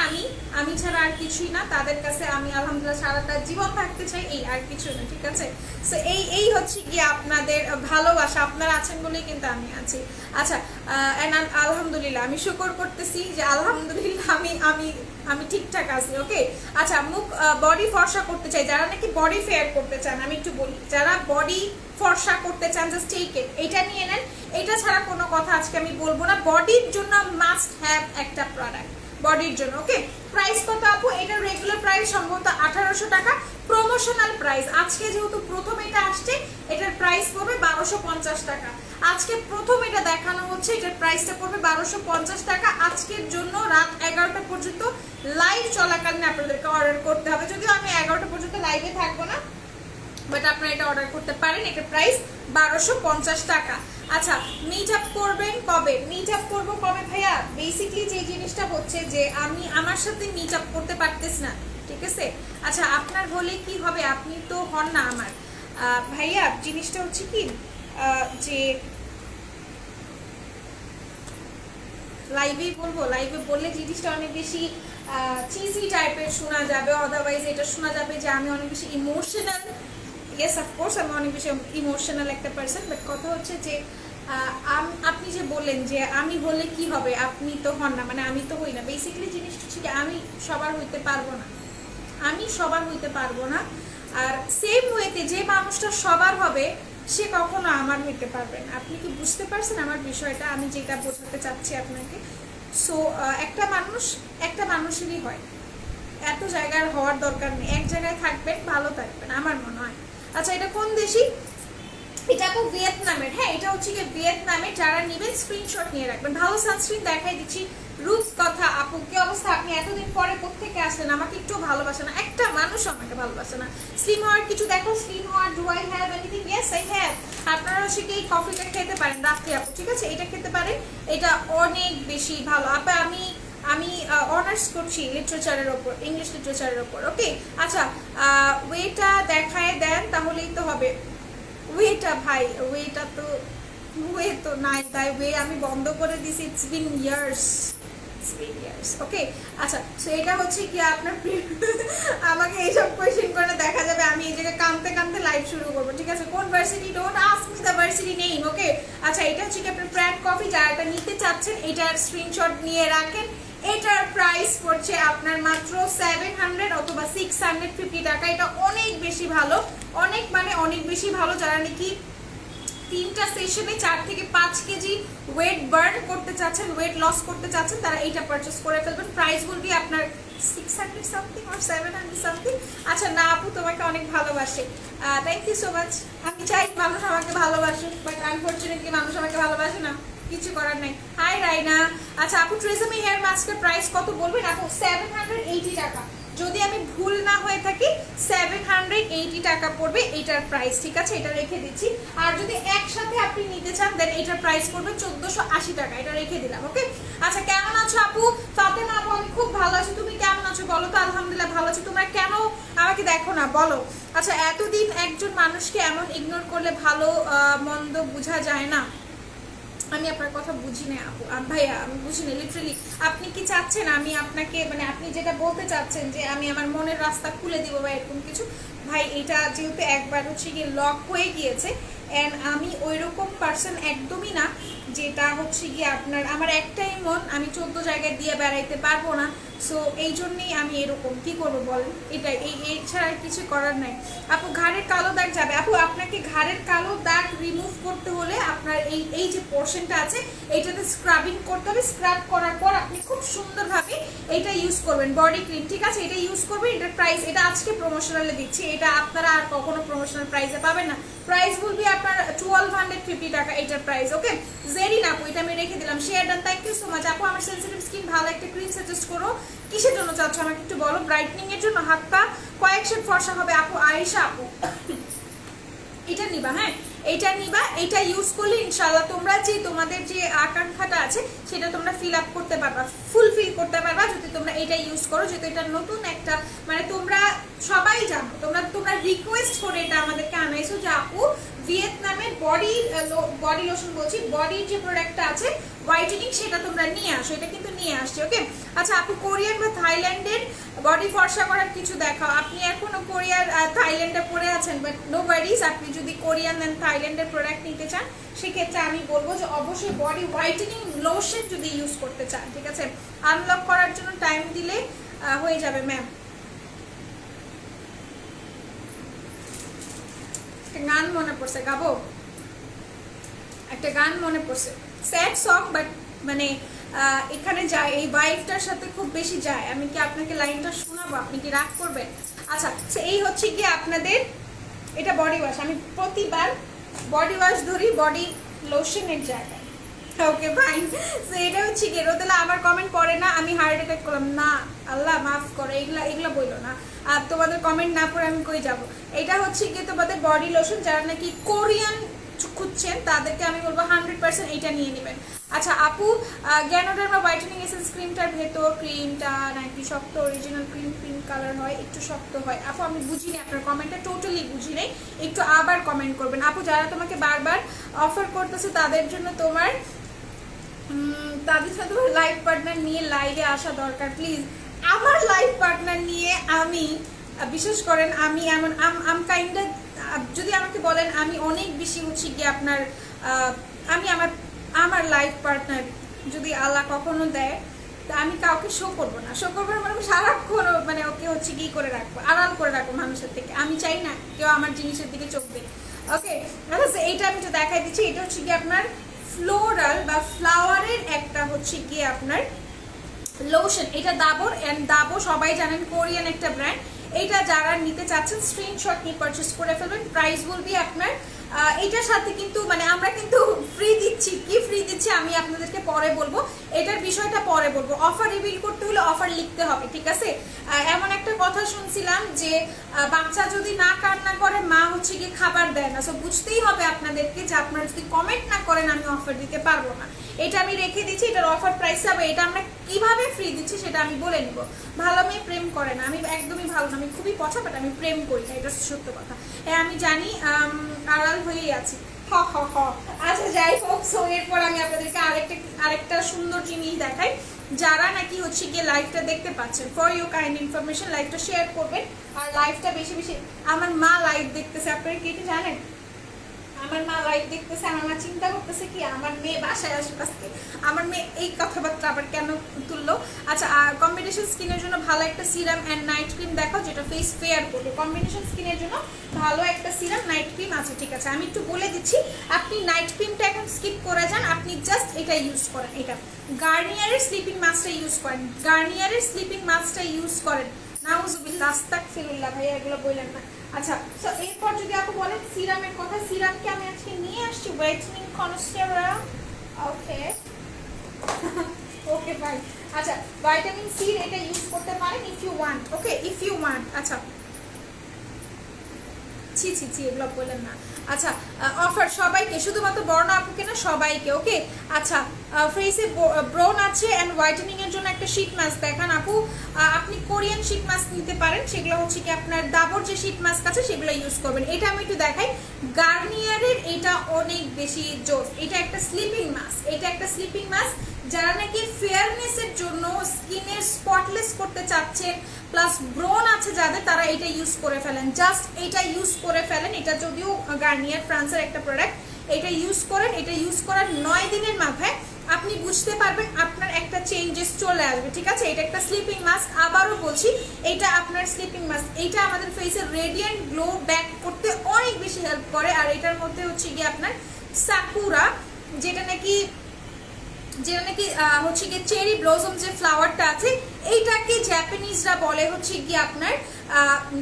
আমি ছাড়া আর কিছুই না, তাদের কাছে আমি আলহামদুলিল্লাহ সারাটা জীবন থাকতে চাই, এই আর কিছু না, ঠিক আছে। সো এই হচ্ছে কি আপনাদের ভালোবাসা, আপনারা আছেন বলেই কিন্তু আমি আছি। আচ্ছা, আলহামদুলিল্লাহ আমি শুকর করতেছি যে আলহামদুলিল্লাহ আমি ঠিকঠাক আছি, ওকে। আচ্ছা, মুখ বডি ফর্সা করতে চাই, যারা নাকি বডি ফেয়ার করতে চান, আমি একটু বলি, যারা বডি ফর্সা করতে চান জাস্ট টেক ইট, এটা নিয়ে নেন। এটা ছাড়া কোনো কথা আজকে আমি বলবো না। বডির জন্য মাস্ট হ্যাভ একটা প্রোডাক্ট, বডির জন্য, ওকে। প্রাইস কত আপু? এটার রেগুলার প্রাইস সম্ভবত 1800 টাকা, প্রমোশনাল প্রাইস আজকে যেহেতু প্রথম এটা আসছে, এটার প্রাইস পড়বে 1250 টাকা। আজকে প্রথম এটা দেখানো হচ্ছে, এটার প্রাইসটা পড়বে 1250 টাকা। আজকের জন্য রাত 11টা পর্যন্ত লাইভ চলাকালীন আপনাদেরকে অর্ডার করতে হবে, যদিও আমি 11টা পর্যন্ত লাইভে থাকবো না, বাট আপনারা এটা অর্ডার করতে পারেন। এটার প্রাইস 1250 টাকা। আচ্ছা, মিট আপ করবেন কবে? মিট আপ করবো কবে ভাইয়া? বেসিকলি যে জিনিসটা হচ্ছে যে আমি আমার সাথে মিট আপ করতে পারতেছি না, ঠিক আছে। আচ্ছা, আপনার হলে কি হবে? আপনি তো হন না আমার ভাইয়া। জিনিসটা হচ্ছে কি যে লাইভেই বলবো, লাইভে বললে জিনিসটা অনেক বেশি চিজি টাইপের শোনা যাবে, আদারওয়াইজ এটা শোনা যাবে যে আমি অনেক বেশি ইমোশনাল। ইয়েস, অফকোর্স আমি অনেক বেশি ইমোশনাল একটা পার্সন, বাট কথা হচ্ছে যে আপনি যে বললেন যে আমি হলে কি হবে, আপনি তো হন না, মানে আমি তো হই না। বেসিক্যালি জিনিসটা হচ্ছে কি আমি সবার হইতে পারবো না, আমি সবার হইতে পারবো না। আর সেম ওয়েতে যে মানুষটা সবার হবে সে কখনো আমার হইতে পারবে না। আপনি কি বুঝতে পারছেন আমার বিষয়টা? আমি যেটা বোঝাতে চাচ্ছি আপনাকে। সো একটা মানুষ একটা মানুষেরই হয়, এত জায়গার হওয়ার দরকার নেই, এক জায়গায় থাকবেন, ভালো থাকবেন, আমার মনে হয়। আচ্ছা, এটা কোন দেশি? এটা আপু ভিয়েতনামের। হ্যাঁ, এটা হচ্ছে কি ভিয়েতনামের। যারা নেবেন স্ক্রিনশট নিয়ে রাখবেন। ভালো সানস্ক্রিন দেখাই দিচ্ছি। রূপ কথা আপু, কি অবস্থা? আপনি এতদিন পরে কোত্থেকে আসলেন? আমাকে একটু ভালোবাসে না, একটা মানুষ আমাকে ভালোবাসে না। স্লিম হওয়ার কিছু দেখো, স্লিম হওয়ার do I have anything? Yes I have. আপনারা হচ্ছে কি এই কফিটা খেতে পারেন রাত্রে আপু, ঠিক আছে, এটা খেতে পারেন, এটা অনেক বেশি ভালো আপু। আমি অনার্স করছি লিটারেচারের ওপর, ইংলিশ লিটারেচারের ওপর, ওকে। আচ্ছা, ওয়েটা দেখায় দেন তাহলেই তো হবে। ওয়েটা ভাই, ওয়েটা তো ওয়ে তো নাই, তাই ওয়ে আমি বন্ধ করে দিছি। ইটস বিন ইয়ার্স, ওকে। আচ্ছা, সো এটা হচ্ছে কি আপনার আমাকে এইসব কোয়েশ্চেন করে দেখা যাবে আমি এই জায়গায় কাঁদতে কাঁদতে লাইভ শুরু করবো, ঠিক আছে। কোন varsity? Don't ask me the varsity name, okay. আচ্ছা, এটা হচ্ছে কি আপনার প্র্যাঙ্ক কফি, যারা এটা নিতে চাচ্ছেন এটার স্ক্রিনশট নিয়ে রাখেন। এটার প্রাইস পড়ছে আপনার মাত্র 700 অথবা 650 টাকা। এটা অনেক বেশি ভালো, অনেক মানে অনেক বেশি ভালো। যারা নাকি 3টা সেশনে 4 থেকে 5 কেজি ওয়েট বার্ন করতে চাচ্ছেন, ওয়েট লস করতে চাচ্ছেন, তারা এইটা পারচেস করে ফেলবেন। প্রাইস বলবি আপনার 600 সামথিং আর 700 সামথিং। আচ্ছা, না আপু তোমাকে অনেক ভালোবাসে, থ্যাংক ইউ সো মাচ। আমি চাই মানুষ আমাকে ভালোবাসুক, বাট আনফরচুনেটলি মানুষ আমাকে ভালোবাসে না, কিছু করার নাই। হাই রাইনা। আচ্ছা আপু, ট্রেজামি হেয়ার মাস্কের প্রাইস কত বলবেন আপু? 780 টাকা, যদি আমি ভুল না হয়ে থাকি 780 টাকা পড়বে এটার প্রাইস, ঠিক আছে, এটা রেখে দিচ্ছি। আর যদি একসাথে আপনি নিতে চান দেন এটার প্রাইস পড়বে 1480 টাকা, এটা রেখে দিলাম, ওকে। আচ্ছা, কেমন আছো আপু? ফাতেমা আপু, আমি খুব ভালো আছি, তুমি কেমন আছো বলো তো? আলহামদুলিল্লাহ ভালো আছি। তোমরা কেন আমাকে দেখো না বলো? আচ্ছা, এতদিন একজন মানুষকে এমন ইগনোর করলে ভালো মন্দ বোঝা যায় না। আমি আপনার কথা বুঝি না আপু, ভাইয়া আমি বুঝি না লিটারালি। আপনি কি চাচ্ছেন আমি আপনাকে, মানে আপনি যেটা বলতে চাচ্ছেন যে আমি আমার মনের রাস্তা খুলে দিব বা এরকম কিছু? ভাই, এটা যেহেতু একবার হচ্ছে গিয়ে লক হয়ে গিয়েছে, অ্যান্ড আমি ওই রকম পার্সন একদমই না যেটা হচ্ছে গিয়ে আপনার, আমার একটাই মন, আমি 14 জায়গায় দিয়ে বেড়াইতে পারবো না। সো এই জন্যেই আমি এরকম, কি করবো বলেন, এটাই, এই ছাড়া আর কিছু করার নাই। আপু, ঘাড়ের কালো দাগ যাবে? আপু, আপনাকে ঘাড়ের কালো দাগ রিমুভ করতে হলে আপনার এই যে পোর্শনটা আছে এইটাতে স্ক্রাবিং করতে হবে। স্ক্রাব করার পর আপনি খুব সুন্দরভাবে এটা ইউজ করবেন, বডি ক্রিম, ঠিক আছে, এটা ইউজ করবেন। এটার প্রাইস, এটা আজকে প্রমোশনালে দিচ্ছি, এটা আপনারা আর কখনো প্রমোশনাল প্রাইসে পাবেন না। প্রাইস বলবি আপনার 1250 টাকা এটার প্রাইস, ওকে। জেরি না আপু, এটা আমি রেখে দিলাম। Share done, thank you so much. আপু, আমার সেনসিটিভ স্কিন, ভালো একটা ক্রিম সাজেস্ট করো। কিসের জন্য চাচ্ছ আমাকে একটু বলো? ব্রাইটনিং এর জন্য, হাত পা কয়েক শেড ফর্সা হবে আপু। আয়েশা আপু, এটা নিবা, হ্যাঁ এটা নিবা, এটা ইউজ করলে ইনশাআল্লাহ তোমরা যে তোমাদের যে আকাঙ্ক্ষাটা আছে সেটা তোমরা ফিল আপ করতে পারবা, ফুলফিল করতে পারবা যদি তোমরা এটা ইউজ করো। যেহেতু এটা নতুন একটা, মানে তোমরা সবাই জানো, তোমরা রিকোয়েস্ট করে এটা আমাদেরকে আনাইছো যে আপু বডি লোশন বলছি, বডির যে প্রোডাক্টটা আছে হোয়াইটেনিং সেটা তোমরা নিয়ে আসো, এটা কিন্তু নিয়ে আসছি। ওকে আচ্ছা আপু কোরিয়ান বা থাইল্যান্ডের বডি ফর্সা করার কিছু দেখাও। আপনি এখনো কোরিয়ার থাইল্যান্ডে পড়ে আছেন, বাট নো ওয়ারিজ, আপনি যদি কোরিয়ান দেন থাইল্যান্ডের প্রোডাক্ট নিতে চান সেক্ষেত্রে আমি বলবো যে অবশ্যই বডি হোয়াইটেনিং লোশন যদি ইউজ করতে চান, ঠিক আছে, আনলক করার জন্য টাইম দিলে হয়ে যাবে ম্যাম। গান মনে পড়ছে, গাবো একটা গান মনে পড়ছে, স্যাড সং বাট মানে এখানে যায়, এই ভাইবটার সাথে খুব বেশি যায়। আমি কি আপনাকে লাইনটা শোনাবো, আপনি কি রাগ করবেন? আচ্ছা এই হচ্ছে কি আপনাদের এটা বডি ওয়াশ, আমি প্রতিবার বডি ওয়াশ ধরি বডি লোশনের জায়গায়। ওকে ফাইন, সো এটা হচ্ছে কি রোদেলা আমার কমেন্ট পড়ে না, আমি হার্ট অ্যাটাক করলাম না, আল্লাহ মাফ করো, এগুলা বললো না। আর তোমাদের কমেন্ট না পড়ে আমি কই যাব। এটা হচ্ছে কি তোমাদের বডি লোশন, যারা নাকি কোরিয়ান খুঁজছেন তাদেরকে আমি বলবো 100% এটা নিয়ে নেবেন। আচ্ছা আপু গ্যানোডার্মা হোয়াইটেনিং এসেন্স ক্রিমটার ভেতর ক্রিমটা নাকি শক্ত, অরিজিনাল ক্রিম পিঙ্ক কালার হয়, একটু শক্ত হয়। আপু আমি বুঝিনি আপনার কমেন্টটা, টোটালি বুঝি নাই, একটু আবার কমেন্ট করবেন। আপু যারা তোমাকে বারবার অফার করতেছে তাদের জন্য তাদের সাথে তোমার লাইফ পার্টনার নিয়ে লাইভে আসা দরকার প্লিজ। আমার লাইফ পার্টনার নিয়ে আমি বিশেষ করেন আমি এমন কাইন্ড, যদি আমাকে বলেন আমি অনেক বেশি হচ্ছে গিয়ে আপনার আমি আমার লাইফ পার্টনার যদি আল্লাহ কখনো দেয় তা আমি কাউকে শো করবো না, মানে সারাক্ষণ মানে ওকে হচ্ছে কি করে রাখবো, আড়াল করে রাখবো মানুষের থেকে। আমি চাই না কেউ আমার জিনিসের দিকে চোখ দেয়। ওকে আচ্ছা এইটা আমি তো দেখাই দিচ্ছি, এটা হচ্ছে কি আপনার ফ্লোরাল বা ফ্লাওয়ারের একটা হচ্ছে কি আপনার লোশন, এটা দাবর এন্ড দাবো সবাই জানেন কোরিয়ান একটা ব্র্যান্ড। এটা যারা নিতে চাচ্ছেন স্ক্রিনশট নিয়ে পারচেস করে ফেলবেন। প্রাইস বলবি আপনার এটার সাথে কিন্তু মানে আমরা কিন্তু ফ্রি দিচ্ছি, কি ফ্রি দিচ্ছি আমি আপনাদেরকে পরে বলবো, এটার বিষয়টা পরে বলবো। অফার রিভিল করতে হলে অফার লিখতে হবে, ঠিক আছে। এমন একটা কথা শুনছিলাম যে বাচ্চা যদি না কান্না করে মা হচ্ছে গিয়ে খাবার দেয় না, সো বুঝতেই হবে আপনাদেরকে যে আপনারা যদি কমেন্ট না করেন আমি অফার দিতে পারবো না। এটা আমি রেখে দিচ্ছি, এটার অফার প্রাইস হবে, এটা আমরা কিভাবে ফ্রি দিচ্ছি সেটা আমি বলে নিব। ভালো মেয়ে প্রেম করে না, আমি একদমই ভালো না, আমি খুবই পছা, বাট আমি প্রেম করি না, এটা সত্য কথা। হ্যাঁ আমি জানি আড়াল হয়েই আছি, আচ্ছা যাই হোক। সো এরপর আমি আপনাদেরকে আরেকটা সুন্দর জিনিস দেখাই। যারা নাকি হচ্ছে গিয়ে লাইভটা দেখতে পাচ্ছেন, ফর ইউ কাইন্ড ইনফরমেশন লাইভটা শেয়ার করবেন, আর লাইভটা বেশি বেশি। আমার মা লাইভ দেখতেছে, আপনারা কি এটা জানেন? আমার মা লাইভ দেখতেছে, আমার মা চিন্তা করতেছে কি আমার মেয়ে বাসায় আসবে আজকে, আমার মেয়ে এই কথাবার্তা আবার কেন তুললো। আচ্ছা কম্বিনেশন স্কিনের জন্য ভালো একটা সিরাম অ্যান্ড নাইট ক্রিম দেখাও যেটা ফেস ফেয়ার করবে। কম্বিনেশন স্কিনের জন্য ভালো একটা সিরাম নাইট ক্রিম আছে, ঠিক আছে আমি একটু বলে দিচ্ছি। আপনি নাইট ক্রিমটা এখন স্কিপ করে যান, আপনি জাস্ট এটা ইউজ করেন, এটা গার্নিয়ারের স্লিপিং মাস্কটা ইউজ করেন, গার্নিয়ারের স্লিপিং মাস্কটা ইউজ করেন। নাউজুবিল্লাহ আস্তাগফিরুল্লাহ, ভাইয়া এগুলো বললেন না। আচ্ছা তো এরপর যদি আপনি বলেন সিরামের কথা, সিরামকে আমি আজকে নিয়ে আসছি whitening concealer. Okay okay fine. আচ্ছা ভিটামিন সি এটা ইউজ করতে পারেন if you want, okay if you want. আচ্ছা ছি এগুলো বললেন না। আচ্ছা অফার সবাইকে, শুধুমাত্র বর্ণ আপুকে না সবাইকে, ওকে। আচ্ছা ফেসে ব্রোন আছে অ্যান্ড হোয়াইটেনিং এর জন্য একটা শীট মাস্ক দেখান আপু। আপনি কোরিয়ান শীট মাস্ক নিতে পারেন, সেগুলো হচ্ছে কি আপনার ডাবর যে শীট মাস্ক আছে সেগুলো ইউজ করবেন। এটা আমি একটু দেখাই, গার্নিয়ারের এটা অনেক বেশি জোস, এটা একটা স্লিপিং মাস্ক, এটা একটা স্লিপিং মাস্ক যারা নাকি ফেয়ারনেসের জন্য স্কিনের স্পটলেস করতে চাচ্ছেন, প্লাস ব্রোন আছে যাদের, তারা এটা ইউজ করে ফেলেন, জাস্ট এটা ইউজ করে ফেলেন। এটা যদিও গার্নিয়ার ফ্রান্সের একটা প্রোডাক্ট, এটা ইউজ করেন, এটা ইউজ করার 9 দিনের মাথায় আপনি বুঝতে পারবেন আপনার একটা চেঞ্জেস চলে আসবে, ঠিক আছে। এটা একটা স্লিপিং মাস্ক, আবারও বলছি এটা আপনার স্লিপিং মাস্ক, এইটা আমাদের ফেসের রেডিয়েন্ট গ্লো ব্যাক করতে অনেক বেশি হেল্প করে। আর এটার মধ্যে হচ্ছে গিয়ে আপনার সাকুরা যেটা নাকি হচ্ছে গিয়ে চেরি ব্লসম যে ফ্লাওয়ারটা আছে এইটাকে জাপানিজরা বলে হচ্ছে গিয়ে আপনার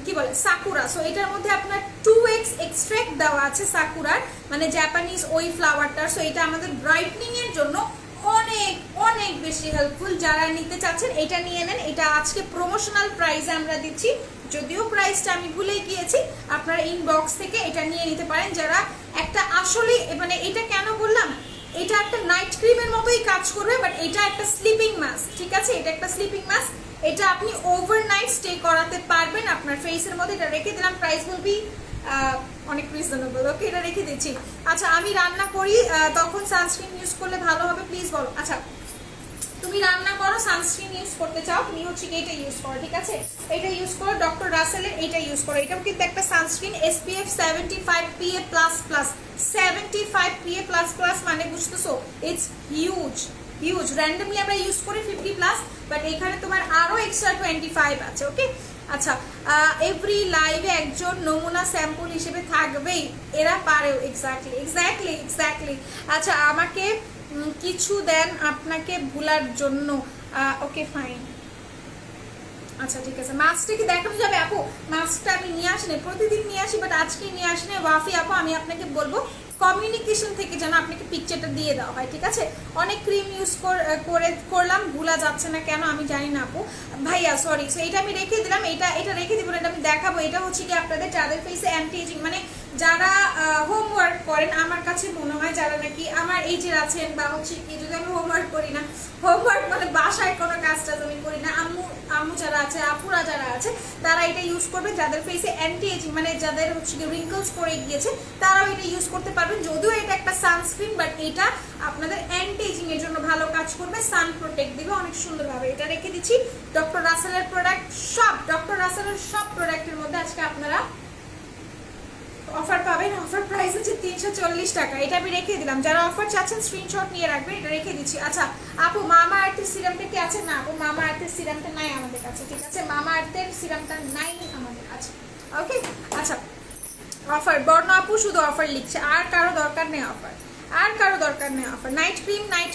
কি বলে সাকুরা। সো এটার মধ্যে আপনার 2x এক্সট্রাক্ট দেওয়া আছে সাকুরার, মানে জাপানিজ ওই ফ্লাওয়ারটার। সো এটা আমাদের ব্রাইটনিং এর জন্য অনেক অনেক বেশি হেল্পফুল। যারা নিতে চাচ্ছেন এটা নিয়ে নেন, এটা আজকে প্রমোশনাল প্রাইসে আমরা দিচ্ছি, যদিও প্রাইসটা আমি ভুলে গিয়েছি। আপনারা ইনবক্স থেকে এটা নিয়ে নিতে পারেন। যারা একটা আসলে মানে এটা কেন বললাম, এটা একটা নাইট ক্রিমের মতোই কাজ করবে, বাট এটা একটা স্লিপিং মাস্ক, ঠিক আছে। এটা একটা স্লিপিং মাস্ক, এটা আপনি ওভারনাইট স্টে করাতে পারবেন আপনার ফেসের মধ্যে। এটা রেখে দিলাম, প্রাইস বলবি অনেক রিজনেবল। ওকে, এটা রেখে দিচ্ছি। আচ্ছা, আমি রান্না করি তখন সানস্ক্রিন ইউজ করলে ভালো হবে, প্লিজ বলো। আচ্ছা, তুমি রান্না করো, সানস্ক্রিন ইউজ করতে চাও, তুমি হচ্ছে কি এটা ইউজ করো, ঠিক আছে? এটা ইউজ করো, ডক্টর রাসেলের এটা ইউজ করো। এটাও কিন্তু একটা সানস্ক্রিন, SPF 75 PA++, 75 PA++, মানে বুঝতেছো? It's huge huge. র্যান্ডমলি আমরা ইউজ করি 50+, বাট এখানে তোমার আরো এক্সট্রা 25 আছে। ওকে, আচ্ছা, এভরি লাইভে একজন নমুনা স্যাম্পল হিসেবে থাকবেই, এরা পারেও। Exactly exactly exactly. আচ্ছা, আমাকে কিছু দেন আপনাকে ভুলার জন্য। ওকে, ফাইন। আচ্ছা, ঠিক আছে। মাস্কটা কি দেখানো যাবে আপু? মাস্কটা আমি নিয়ে আসি না, প্রতিদিন নিয়ে আসি, বাট আজকে নিয়ে আসি না। ওয়াফি আপু, আমি আপনাকে বলবো কমিউনিকেশন থেকে যেন আপনাকে পিকচারটা দিয়ে দেওয়া হয়, ঠিক আছে? অনেক ক্রিম ইউজ করলাম, ভুলা যাচ্ছে না কেন আমি জানি না আপু। ভাইয়া সরি, সো এটা আমি রেখে দিলাম। এটা রেখে দিব না, এটা আমি দেখাবো। এটা হচ্ছে কি আপনাদের যাদের ফেসে অ্যান্টি এজিং, মানে যারা হোমওয়ার্ক করেন, আমার কাছে মনে হয় যারা নাকি আমার এইজের আছেন, বা হচ্ছে কি যদি আমি হোমওয়ার্ক করি না, হোমওয়ার্ক মানে বাসায় কোনো কাজটা আমি করি না, আম্মু যারা আছে, আপুরা যারা আছে, তারা এটা ইউজ করবে। যাদের ফেসে অ্যান্টি এজিং, মানে যাদের হচ্ছে কি রিঙ্কলস পড়ে গিয়েছে, তারাও এটা ইউজ করতে পারবেন। যদিও এটা একটা সানস্ক্রিন, বাট এটা আপনাদের অ্যান্টি এজিং এর জন্য ভালো কাজ করবে, সান প্রোটেক্ট দিবে অনেক সুন্দরভাবে। এটা রেখে দিচ্ছি। ডক্টর রাসেলের প্রোডাক্ট, সব ডক্টর রাসেলের সব প্রোডাক্টের মধ্যে আজকে আপনারা অফার পাবেন। অফার প্রাইস হচ্ছে 340 টাকা। এটা আমি রেখে দিলাম। যারা অফার চাচ্ছেন স্ক্রিনশট নিয়ে রাখবেন, এটা রেখে দিচ্ছি। আচ্ছা আপু, মামা আর্থের সিরামটা কি আছে? না আপু, মামা আর্থের সিরামটা নাই আমাদের কাছে, ঠিক আছে? মামা আর্থের সিরামটা নাই আমাদের কাছে। ওকে, আচ্ছা, অফার বর্ণ আপু শুধু অফার লিখছে, আর কারো দরকার নেই অফার, আর কারো দরকার নেই অফার। নাইট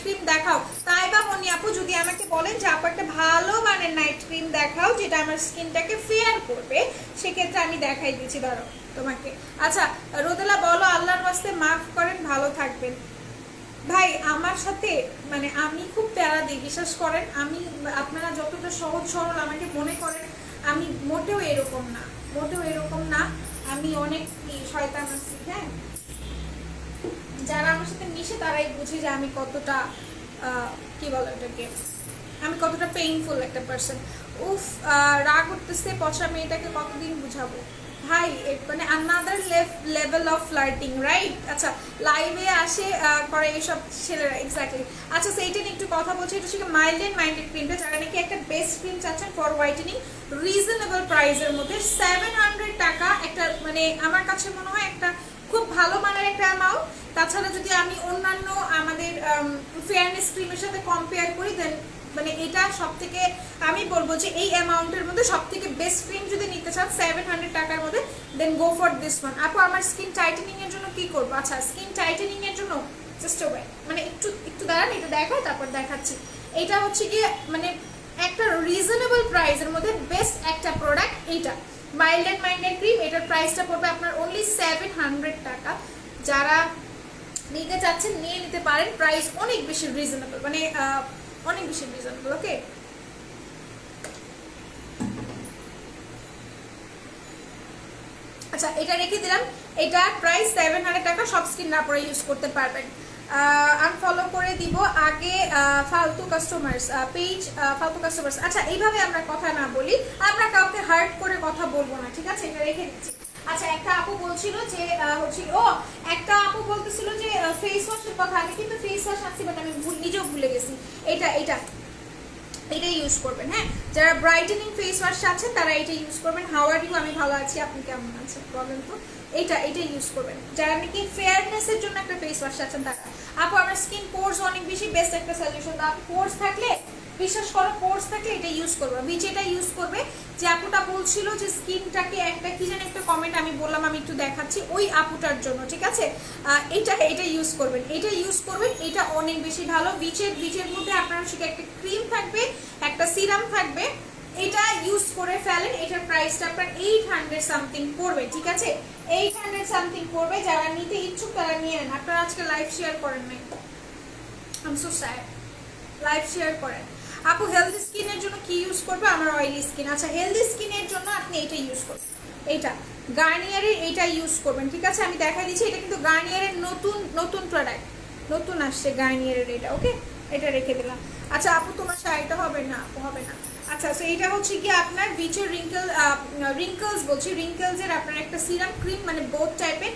ক্রিম দেখাও। তাই বা মনি আপু, যদি আমাকে বলেন যে আপু একটা ভালো মানের নাইট ক্রিম দেখাও যেটা আমার স্কিনটাকে ফেয়ার করবে, সেক্ষেত্রে আমি দেখাই দিচ্ছি, ধরো তোমাকে। আচ্ছা রোদেলা বলো, আল্লাহর ওয়াস্তে মাফ করেন, ভালো থাকবেন। ভাই আমার সাথে মানে আমি খুব প্যারা দিই, বিশ্বাস করেন। আমি, আপনারা যতটা সহজ সরল আমাকে মনে করেন, আমি মোটেও এরকম না, মোটেও এরকম না। আমি অনেক শয়তান আছি, হ্যাঁ। যারা আমার সাথে মিশে তারাই বুঝে যে আমি কতটা কি বলে এটাকে, আমি কতটা পেইনফুল একটা পার্সন। উফ, রাগ উঠতেছে, পচা মেয়েটাকে কতদিন বুঝাবো ভাই, মানে another level of flirting, right? আচ্ছা, লাইভে আসে করে এইসব ছেলেরা, এক্স্যাক্টলি। আচ্ছা, সেইটা নিয়ে একটু কথা বলছি। এটা হচ্ছে মাইল্ড অ্যান্ড মাইন্ডেড ক্রিমটা, যারা নাকি একটা বেস্ট ক্রিম চাচ্ছেন ফর হোয়াইটেনিং রিজনেবল প্রাইসের মধ্যে, 700 টাকা একটা, মানে আমার কাছে মনে হয় একটা খুব ভালো মানের একটা অ্যামাউন্ট। তাছাড়া যদি আমি অন্যান্য আমাদের ফেয়ারনেস ক্রিমের সাথে কম্পেয়ার করি, দেন মানে এটা সব থেকে, আমি বলবো যে এই অ্যামাউন্টের মধ্যে সব থেকে বেস্ট ক্রিম যদি নিতে চান 700 টাকার মধ্যে, দেন গো ফর দিস ওয়ান। আপু আমার স্কিন টাইটেনিং এর জন্য কি করবো? আচ্ছা, স্কিন টাইটেনিং এর জন্য জাস্ট ওয়ে, মানে একটু দাঁড়ান, এটা দেখায় তারপর দেখাচ্ছি। এটা হচ্ছে গিয়ে মানে একটা রিজনেবল প্রাইসের মধ্যে বেস্ট একটা প্রোডাক্ট এইটা, মাইল্ড অ্যান্ড মাইন্ডেড ক্রিম। এটার প্রাইসটা পড়বে আপনার অনলি 700 টাকা। যারা নিতে চাচ্ছেন নিয়ে নিতে পারেন, প্রাইস অনেক বেশি রিজনেবল, মানে অনেক বেশি রিজনেবল। ওকে, আচ্ছা এটা রেখে দিলাম। এটা প্রাইস 700 টাকা, সব স্কিন না পরে ইউজ করতে পারবেন। আনফলো করে দিব আগে ফালতু কাস্টমার্স পেজ, ফালতু কাস্টমার্স। আচ্ছা, এইভাবে আমরা কথা না বলি, আমরা কাউকে হার্ট করে কথা বলবো না, ঠিক আছে? এটা রেখে দিচ্ছি। আচ্ছা, একটা আপু বলছিল যে হচ্ছে, ও একটা আপু বলতেছিল যে ফেস ওয়াশের কথা, আমি কিন্তু ফেস ওয়াশ আনছি, বাট আমি নিজেও ভুলে গেছি। এটা ইউজ করবেন, হ্যাঁ। যারা ব্রাইটেনিং ফেস ওয়াশ আছেন তারা এটা ইউজ করবেন। How are you? আমি ভালো আছি, আপনি কেমন আছেন বলেন তো? এটা ইউজ করবেন। যারা নাকি ফেয়ারনেসের জন্য একটা ফেস ওয়াশ আছেন তারা। আপু আমার স্কিন পোর্স অনেক বেশি, বেস্ট একটা সলিউশন। আপু পোর্স থাকলে, বিশ্বাস করো, পোর্স থাকলে এটা ইউজ করবে। যেটা ইউজ করবে, যে আপুটা বলছিল যে স্কিনটাকে একটা কি জানি একটা কমেন্ট আমি বললাম, আমি একটু দেখাচ্ছি ওই আপুটার জন্য, ঠিক আছে? এটা ইউজ করবেন, এটা অনেক বেশি ভালো। বিচের মধ্যে আপনার হচ্ছে একটা ক্রিম থাকবে, একটা সিরাম থাকবে, এটা ইউজ করে ফেলেন। এটার প্রাইসটা আপনার 800 সামথিং পড়বে, ঠিক আছে? 800 সামথিং পড়বে। যারা নিতে ইচ্ছুক তারা নিয়ে নেন। আপনারা আজকে লাইভ শেয়ার করেন নাই, I am so sad. Live share করেন। আপু হেলদি স্কিনের জন্য কি ইউজ করবে? আমার অয়েলি স্কিন। আচ্ছা, হেলদি স্কিনের জন্য আপনি এটা ইউজ করবেন, এইটা গার্নিয়ারের, এইটা ইউজ করবেন, ঠিক আছে? আমি দেখাই দিচ্ছি, এটা কিন্তু গার্নিয়ারের নতুন প্রোডাক্ট, নতুন আসছে গার্নিয়ারের এটা। ওকে, এটা রেখে দিলাম। আচ্ছা আপু তোমার শাড়িটা হবে না? আপু হবে না। আচ্ছা, সো এটা হচ্ছে কি আপনার বিচের রিঙ্কলস বলছি, রিঙ্কলসের আপনার একটা সিরাম ক্রিম, মানে বোথ টাইপের।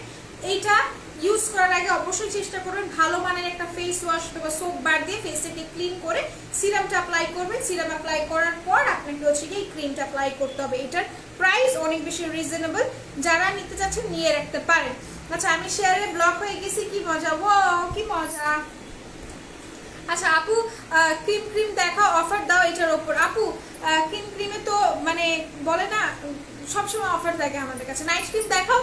এইটা ইউজ করার আগে অবশ্যই চেষ্টা করবেন ভালো মানের একটা ফেস ওয়াশ অথবা সোপ বার দিয়ে ফেসটাকে ক্লিন করে সিরামটা অ্যাপ্লাই করবেন। সিরাম অ্যাপ্লাই করার পর আপনাকে হচ্ছে কি ক্রিমটা অ্যাপ্লাই করতে হবে। এটার প্রাইস অনেক বেশি রিজনেবল, যারা নিতে চাচ্ছেন নিয়ে রাখতে পারেন। আচ্ছা, আমি শেয়ারে ব্লক হয়ে গেছি, কি মজা, ও কি মজা। আচ্ছা আপু, ক্রিম দেখাও, অফার দাও এটার ওপর। আপু ক্রিমে তো মানে বলে না সবসময় অফার থাকে আমাদের কাছে। নাইট ক্রিম দেখাও।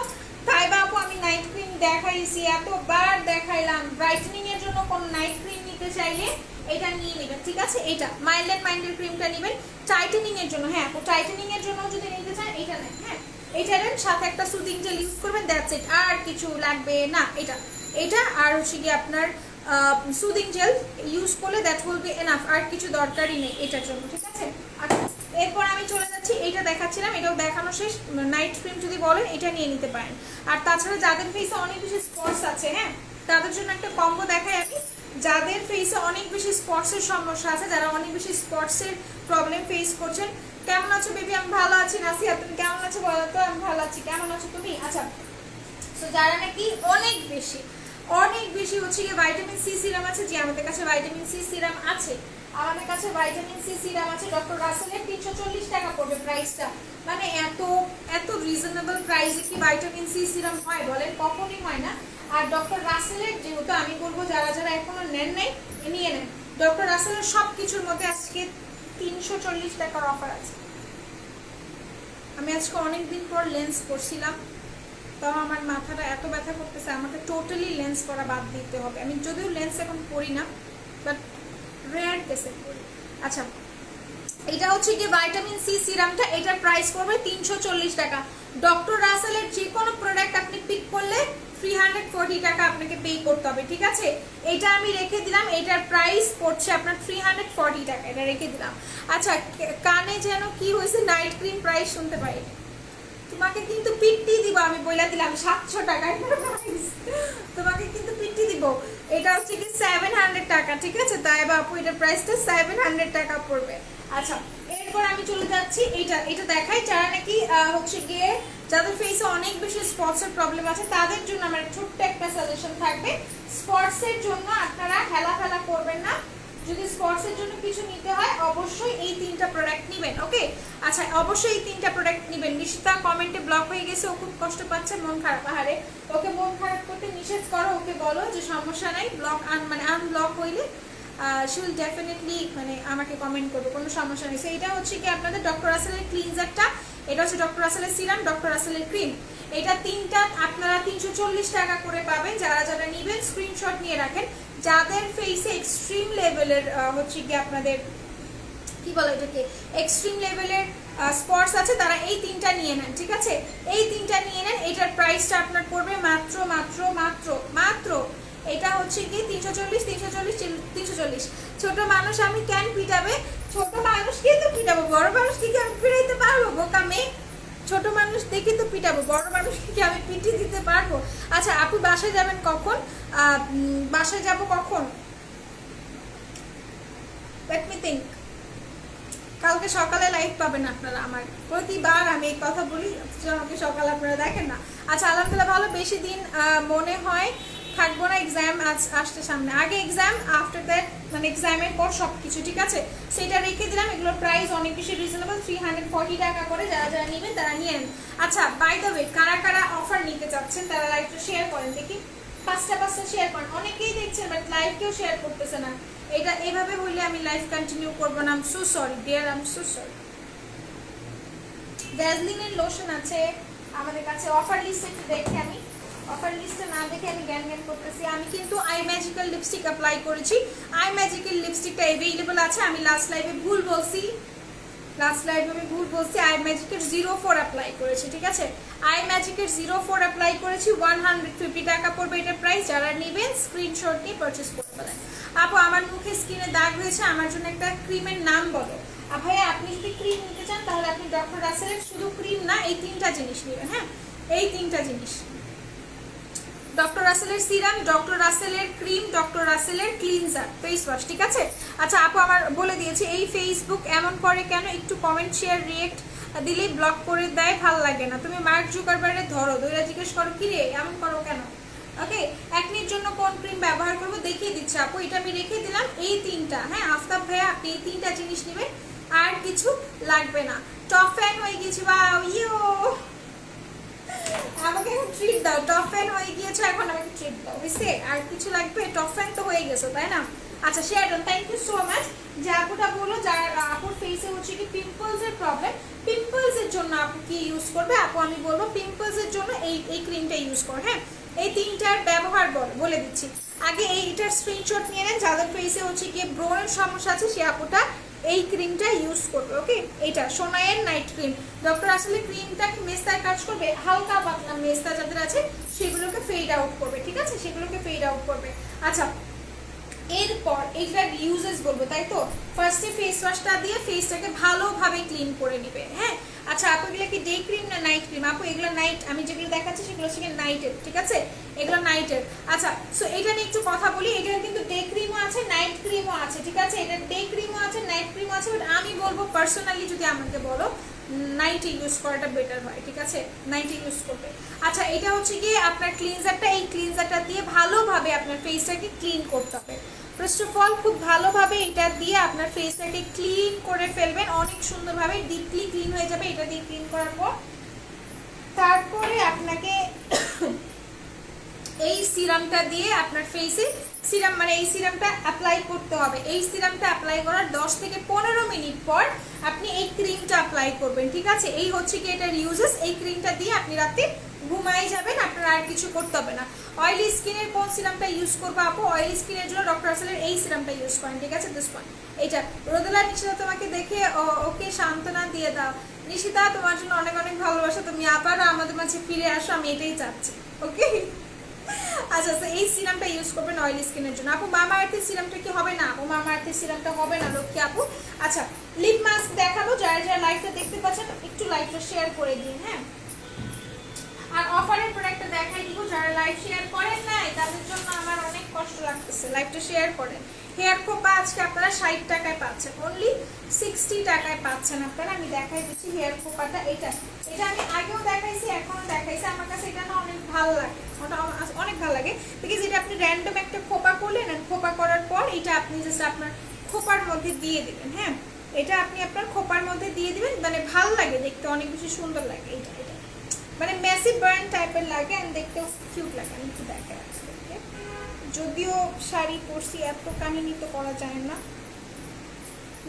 তাই বা আপু আমি নাইট ক্রিম দেখাইছি, এতবার দেখাইলাম। ব্রাইটেনিং এর জন্য কোন নাইট ক্রিম নিতে চাইলে এটা নিয়ে নেবেন, ঠিক আছে। এটা মাইল্ড অ্যান্ড মাইন্ডের ক্রিমটা নেবেন। টাইটেনিং এর জন্য, হ্যাঁ আপু টাইটেনিং এর জন্য যদি নিতে চান এটা নেন, হ্যাঁ এটা নেন, সাথে একটা সুদিং জেল ইউজ করবেন, দ্যাটস ইট, আর কিছু লাগবে না। এটা আর হচ্ছে কি আপনার সুদিং জেল ইউজ করলে দ্যাট উইল বি এনাফ, আর কিছু দরকারই নেই এটার জন্য, ঠিক আছে। আচ্ছা এরপর আমি চলে যাচ্ছি, এইটা দেখাচ্ছিলাম, এটাও দেখানো শেষ। নাইট ক্রিম যদি বলেন এটা নিয়ে নিতে পারেন। আর তাছাড়া যাদের ফেসে অনেক বেশি স্পটস আছে, হ্যাঁ তাদের জন্য একটা কম্বো দেখাই আমি। যাদের ফেসে অনেক বেশি স্পটসের সমস্যা আছে, যারা অনেক বেশি স্পটসের প্রবলেম ফেস করছেন। কেমন আছো বেবি? আমি ভালো আছি। নাসিয়া তুমি কেমন আছো বলো তো? আমি ভালো আছি, কেমন আছো তুমি? আচ্ছা, তো যারা নাকি অনেক বেশি হচ্ছে কি ভাইটামিন সি সিরাম আছে, যে আমাদের কাছে ভাইটামিন সি সিরাম আছে, আমাদের কাছে ভাইটামিন সি সিরাম আছে। ডক্টর রাসেলের 340 টাকা পড়বে প্রাইসটা, মানে এত রিজনেবল প্রাইসে কি ভাইটামিন সি সিরাম হয় বলেন? কখনই হয় না। আর ডক্টর রাসেলের যেহেতু আমি বলবো যারা এখনো নেন নাই নিয়ে নেন। ডক্টর রাসেলের সব কিছুর মধ্যে আজকে 340 টাকার অফার আছে। আমি আজকে অনেকদিন পর লেন্স করছিলাম, তাও আমার মাথাটা এত ব্যথা করতেছে, আমাকে টোটালি লেন্স করা বাদ দিতে হবে। আমি যদিও লেন্স এখন পরি না, বাট রেয়ার কেসে পরি। আচ্ছা, এটা হচ্ছে কি ভাইটামিন সি সিরামটা, এটার প্রাইস পড়বে 340 টাকা। ডক্টর রাসেলের যে কোনো প্রোডাক্ট আপনি পিক করলে 340 টাকা আপনাকে পে করতে হবে, ঠিক আছে। এটা আমি রেখে দিলাম, এটার প্রাইস পড়ছে আপনার 340 টাকা, এটা রেখে দিলাম। আচ্ছা, কানে যেন কি হয়েছে, নাইট ক্রিম প্রাইস শুনতে পাই, তোমাকে কিন্তু পিট্টি দিব, আমি বলে দিলাম 700 টাকায় তোমাকে কিন্তু পিট্টি দিব। এটা হচ্ছে কি 700 টাকা, ঠিক আছে। তাই বাপু এটার প্রাইসটা 700 টাকা পড়বে। আচ্ছা এরপর আমি চলে যাচ্ছি, এটা দেখাই যারা নাকি হচ্ছে গিয়ে যাদের ফেসে অনেক বেশি স্পটসের প্রবলেম আছে, তাদের জন্য আমার ছোট্ট একটা সাজেশন থাকবে। স্পটসের জন্য আপনারা হেলাফেলা করবেন না, যদি স্পটসের জন্য কিছু নিতে হয় অবশ্যই এই 3টা প্রোডাক্ট নেবেন, ওকে। আচ্ছা অবশ্যই এই 3টা প্রোডাক্ট নেবেন। নিশিতা কমেন্টে ব্লক হয়ে গেছে, ও খুব কষ্ট পাচ্ছে, মন খারাপ। আহারে, ওকে মন খারাপ করতে নিষেধ করো, ওকে বলো যে সমস্যা নাই, আনব্লক হইলে শি উইল ডেফিনেটলি মানে আমাকে কমেন্ট করবে, কোনো সমস্যা নেই। সো এটা হচ্ছে কি আপনাদের ডক্টর রাসেলের ক্লিনজারটা, এটা হচ্ছে ডক্টর রাসেলের সিরাম, ডক্টর রাসেলের ক্রিম। এটা 3টা আপনারা 340 টাকা করে পাবেন। যারা নেবেন স্ক্রিনশট নিয়ে রাখেন। যাদের ফেসে এক্সট্রিম লেভেলের হচ্ছে কি আপনাদের কি বলে এটাকে এক্সট্রিম লেভেলের স্পটস আছে, তারা এই 3টা নিয়ে নেন, ঠিক আছে। এই 3টা নিয়ে নেন। এটার প্রাইসটা আপনার পড়বে মাত্র এটা হচ্ছে কি 340। ছোট মানুষ আমি কেন পিটাবে? ছোট মানুষকে তো পিটাবো, বড় মানুষকে কি আমি পিটাইতে পারবো? বোকা মেয়ে, ছোট মানুষ দেখে তো পিটাবো, বড় মানুষকে কি আমি পিটিয়ে দিতে পারবো? আচ্ছা আপু বাসায় যাবেন কখন? বাসায় যাব কখন? Let me think. কালকে সকালে লাইভ পাবেন আপনারা আমার। প্রতিবার আমি এই কথা বলি, আমাকে সকালে আপনারা দেখেন না। আচ্ছা আলহামদুলিল্লাহ ভালো, বেশি দিন মনে হয় থাকবো না, এক্সাম আসতে সামনে, আগে এক্সাম, আফটার দ্যাট মানে এক্সামের পর সব কিছু, ঠিক আছে। সেটা রেখে দিলাম। এগুলোর প্রাইস অনেক বেশি রিজনেবল, 340 টাকা করে। যারা নেবেন তারা নিয়ে নেন। আচ্ছা বাই দ্য ওয়ে, কারা অফার নিতে চাচ্ছেন তারা লাইভটা শেয়ার করেন দেখি, 5টা শেয়ার করেন। অনেকেই দেখছেন বাট লাইভ কেউ শেয়ার করতেছে না। এটা এভাবে হইলে আমি লাইভ কন্টিনিউ করবো না। I am so sorry dear, I am so sorry. ভ্যাসলিনের লোশন আছে আমাদের কাছে। অফার লিস্ট একটু দেখি, আমি অফার লিস্টে না দেখে আমি জ্ঞান করতেছি। আমি কিন্তু আই ম্যাজিক্যাল লিপস্টিক অ্যাপ্লাই করেছি। আই ম্যাজিক্যাল লিপস্টিকটা অ্যাভেলেবল আছে। আমি লাস্ট লাইভে ভুল বলছি, আই ম্যাজিকের 04 অ্যাপ্লাই করেছি, ঠিক আছে। আই ম্যাজিকের 04 অ্যাপ্লাই করেছি, 150 টাকা পড়বে এটার প্রাইস। যারা নেবেন স্ক্রিনশট নিয়ে পারচেস করতে পারেন। আপু আমার মুখে স্কিনে দাগ হয়েছে, আমার জন্য একটা ক্রিমের নাম বলো। ভাইয়া আপনি যদি ক্রিম নিতে চান তাহলে আপনি ডক্টর রাসেলের শুধু ক্রিম না, এই 3টা জিনিস নেবেন, হ্যাঁ এই 3টা জিনিস। ডক্টর রাসেলের সিরাম, ডক্টর রাসেলের ক্রিম, ডক্টর রাসেলের ক্লিনজার ফেস ওয়াশ, ঠিক আছে। আচ্ছা আপু আমার বলে দিয়েছি, এই ফেসবুক এমন করে কেন, একটু কমেন্ট শেয়ার রিয়েক্ট দিলেই ব্লক করে দেয়, ভাল লাগে না। তুমি মার্ক জুকারবার্গের ধরো, দইরা জিজ্ঞেস করো কি রে এমন করো কেন। ওকে, একনির জন্য কোন ক্রিম ব্যবহার করবো দেখিয়ে দিচ্ছি আপু, এটা আমি রেখে দিলাম এই তিনটা। হ্যাঁ আফতাব ভাইয়া আপনি এই তিনটা জিনিস নেবেন, আর কিছু লাগবে না। টপ ফ্যান হয়ে গেছি বা ইয়ো, আমাকে এখন ট্রিট দাও, টপ ফ্যান হয়ে গিয়েছো এখন আমাকে ট্রিট দাও, বুঝছে? আর কিছু লাগবে? টপ ফ্যান তো হয়ে গেছো তাই না? আচ্ছা শেয়ারডন, থ্যাংক ইউ সো মাচ। যে আপুটা বললো যার আপুর ফেসে হচ্ছে কি পিম্পলস এর প্রবলেম, পিম্পলস এর জন্য আপু কি ইউজ করবে? আপু আমি বলবো পিম্পলস এর জন্য এই ক্রিমটা ইউজ করো। হ্যাঁ এই তিনটার ব্যবহার বলে দিচ্ছি। আগে এইটার স্ক্রিনশট নিয়ে নেন, যাদের ফেসে হচ্ছে কি ব্রোনের সমস্যা আছে সে আপুটা এই ক্রিমটা ইউজ করবে। ওকে, এটা সোনাইয়ের নাইট ক্রিম। ডক্টর আসলে ক্রিমটা মেস্তায় কাজ করবে, হালকা পাতলা মেস্তা যাদের আছে সেগুলোকে ফেড আউট করবে, ঠিক আছে, সেগুলোকে ফেড আউট করবে। আচ্ছা এরপর এইটার ইউজেস বলবো, তাই তো? ফার্স্টে ফেস ওয়াশটা দিয়ে ফেসটাকে ভালোভাবে ক্লিন করে নিবে। হ্যাঁ আচ্ছা আপু এগুলো কি ডে ক্রিম না নাইট ক্রিম? আপু এগুলো নাইট, আমি যেগুলো দেখাচ্ছি সেগুলো হচ্ছে নাইটের, ঠিক আছে, এগুলো নাইটের। আচ্ছা সো এটা নিয়ে একটু কথা বলি, এটার কিন্তু ডে ক্রিমও আছে নাইট ক্রিমও আছে, ঠিক আছে, এটা ডে ক্রিমও আছে নাইট ক্রিমও আছে, বাট আমি বলবো পার্সোনালি যদি আমাকে বলো নাইটে ইউজ করাটা বেটার হয়, ঠিক আছে, নাইটে ইউজ করবে। আচ্ছা এটা হচ্ছে গিয়ে আপনার ক্লিনজারটা, এই ক্লিনজারটা দিয়ে ভালোভাবে আপনার ফেসটাকে ক্লিন করতে হবে। ফার্স্ট অফ অল খুব ভালোভাবে এটা দিয়ে আপনার ফেসটাকে ক্লিন করে ফেলবেন, অনেক সুন্দরভাবে ডিপলি ক্লিন হয়ে যাবে এটা দিয়ে ক্লিন করার পর। তারপরে আপনাকে এই সিরামটা দিয়ে আপনার ফেসে সিরাম মানে এই সিরামটা অ্যাপ্লাই করতে হবে। এই সিরামটা অ্যাপ্লাই করার 10 থেকে 15 মিনিট পর আপনি এই ক্রিমটা অ্যাপ্লাই করবেন, ঠিক আছে। এই হচ্ছে কি এটার ইউজেস, এই ক্রিমটা দিয়ে আপনি রাতে ঘুমাই যাবেন, আপনার আর কিছু করতে হবে না। অয়েলি স্কিনের কোন সিরামটা ইউজ করবো আপু? অয়েলি স্কিনের জন্য ডক্টর রাসেলের এই সিরামটা ইউজ করেন, ঠিক আছে, দিস ওয়ান। এইটা রোদেলা নিশিতা তোমাকে দেখে ওকে সান্ত্বনা দিয়ে দাও। নিশিতা তোমার জন্য অনেক অনেক ভালোবাসা, তুমি আবারও আমাদের মাঝে ফিরে আসো, আমি এটাই চাচ্ছি। ওকে আচ্ছা আচ্ছা এই সিরামটা ইউজ করবেন অয়েলি স্কিনের জন্য। আপু মামা আর্থের সিরামটা কি হবে না? ও মামা আর্থের সিরামটা হবে না লক্ষ্মী আপু। আচ্ছা লিপ মাস্ক দেখাবো, যারা যারা লাইভটা দেখতে পাচ্ছেন একটু লাইভটা শেয়ার করে দিন। হ্যাঁ আর অফারের প্রোডাক্টটা দেখাই দিব, যারা লাইভ শেয়ার করেন নাই তাদের জন্য আমার অনেক কষ্ট লাগতেছে, লাইভটা শেয়ার করেন। হেয়ার খোপা আজকে আপনারা 60 টাকায় পাচ্ছেন, অনলি 60 টাকায় পাচ্ছেন আপনারা। আমি দেখাই দিচ্ছি হেয়ার খোপাটা, এটা আমি আগেও দেখাইছি এখনো দেখাইছি, আমার কাছে এটা না অনেক ভালো লাগে, ওটা অনেক ভালো লাগে। বিকজ এটা আপনি র্যান্ডম একটা খোপা করলেন, খোপা করার পর এটা আপনি জাস্ট আপনার খোপার মধ্যে দিয়ে দিবেন। হ্যাঁ এটা আপনি আপনার খোপার মধ্যে দিয়ে দিবেন, মানে ভালো লাগে দেখতে, অনেক বেশি সুন্দর লাগে। এটা মানে মেসি বার্ন টাইপের লাগে, আর দেখতেও কিউট লাগে। আমি একটু দেখে রাখছি, যদিও শাড়ি পরছি এত কাহিনী তো করা যায় না।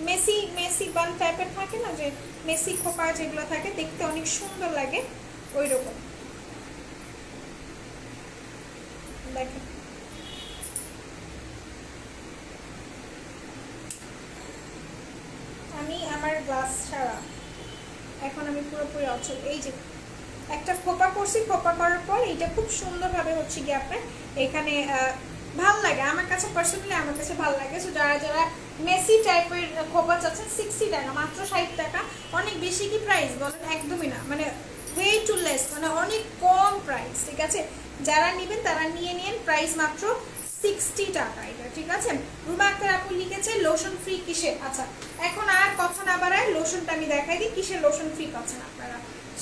মেসি বান টাইপের থাকে না, যে মেসি খোপা যেগুলো থাকে দেখতে অনেক সুন্দর লাগে, ওই রকম দেখেন। আমি আমার গ্লাস ছাড়া এখন আমি পুরোপুরি অচল। এই যে একটা খোপা করছি, খোপা করার পর এটা খুব সুন্দরভাবে হচ্ছে গিয়ে আপনার এখানে ভাল লাগে, আমার কাছে পার্সোনালি আমার কাছে ভালো লাগে। সো যারা যারা মেসি টাইপের খোপা চাচ্ছেন 60 টাকা, মাত্র 60 টাকা। অনেক বেশি কি প্রাইস বলেন? একদমই না, মানে ওয়ে টু লেস, মানে অনেক কম প্রাইস, ঠিক আছে। যারা নেবেন তারা নিয়ে নিন, প্রাইস মাত্র 60 টাকা এটা, ঠিক আছে। রুমা আক্তার আপু লিখেছে লোশন ফ্রি কিসের? আচ্ছা এখন আর কথা না বাড়ায় লোশনটা আমি দেখাই দিই, কিসের লোশন ফ্রি পাচ্ছেন আপনারা।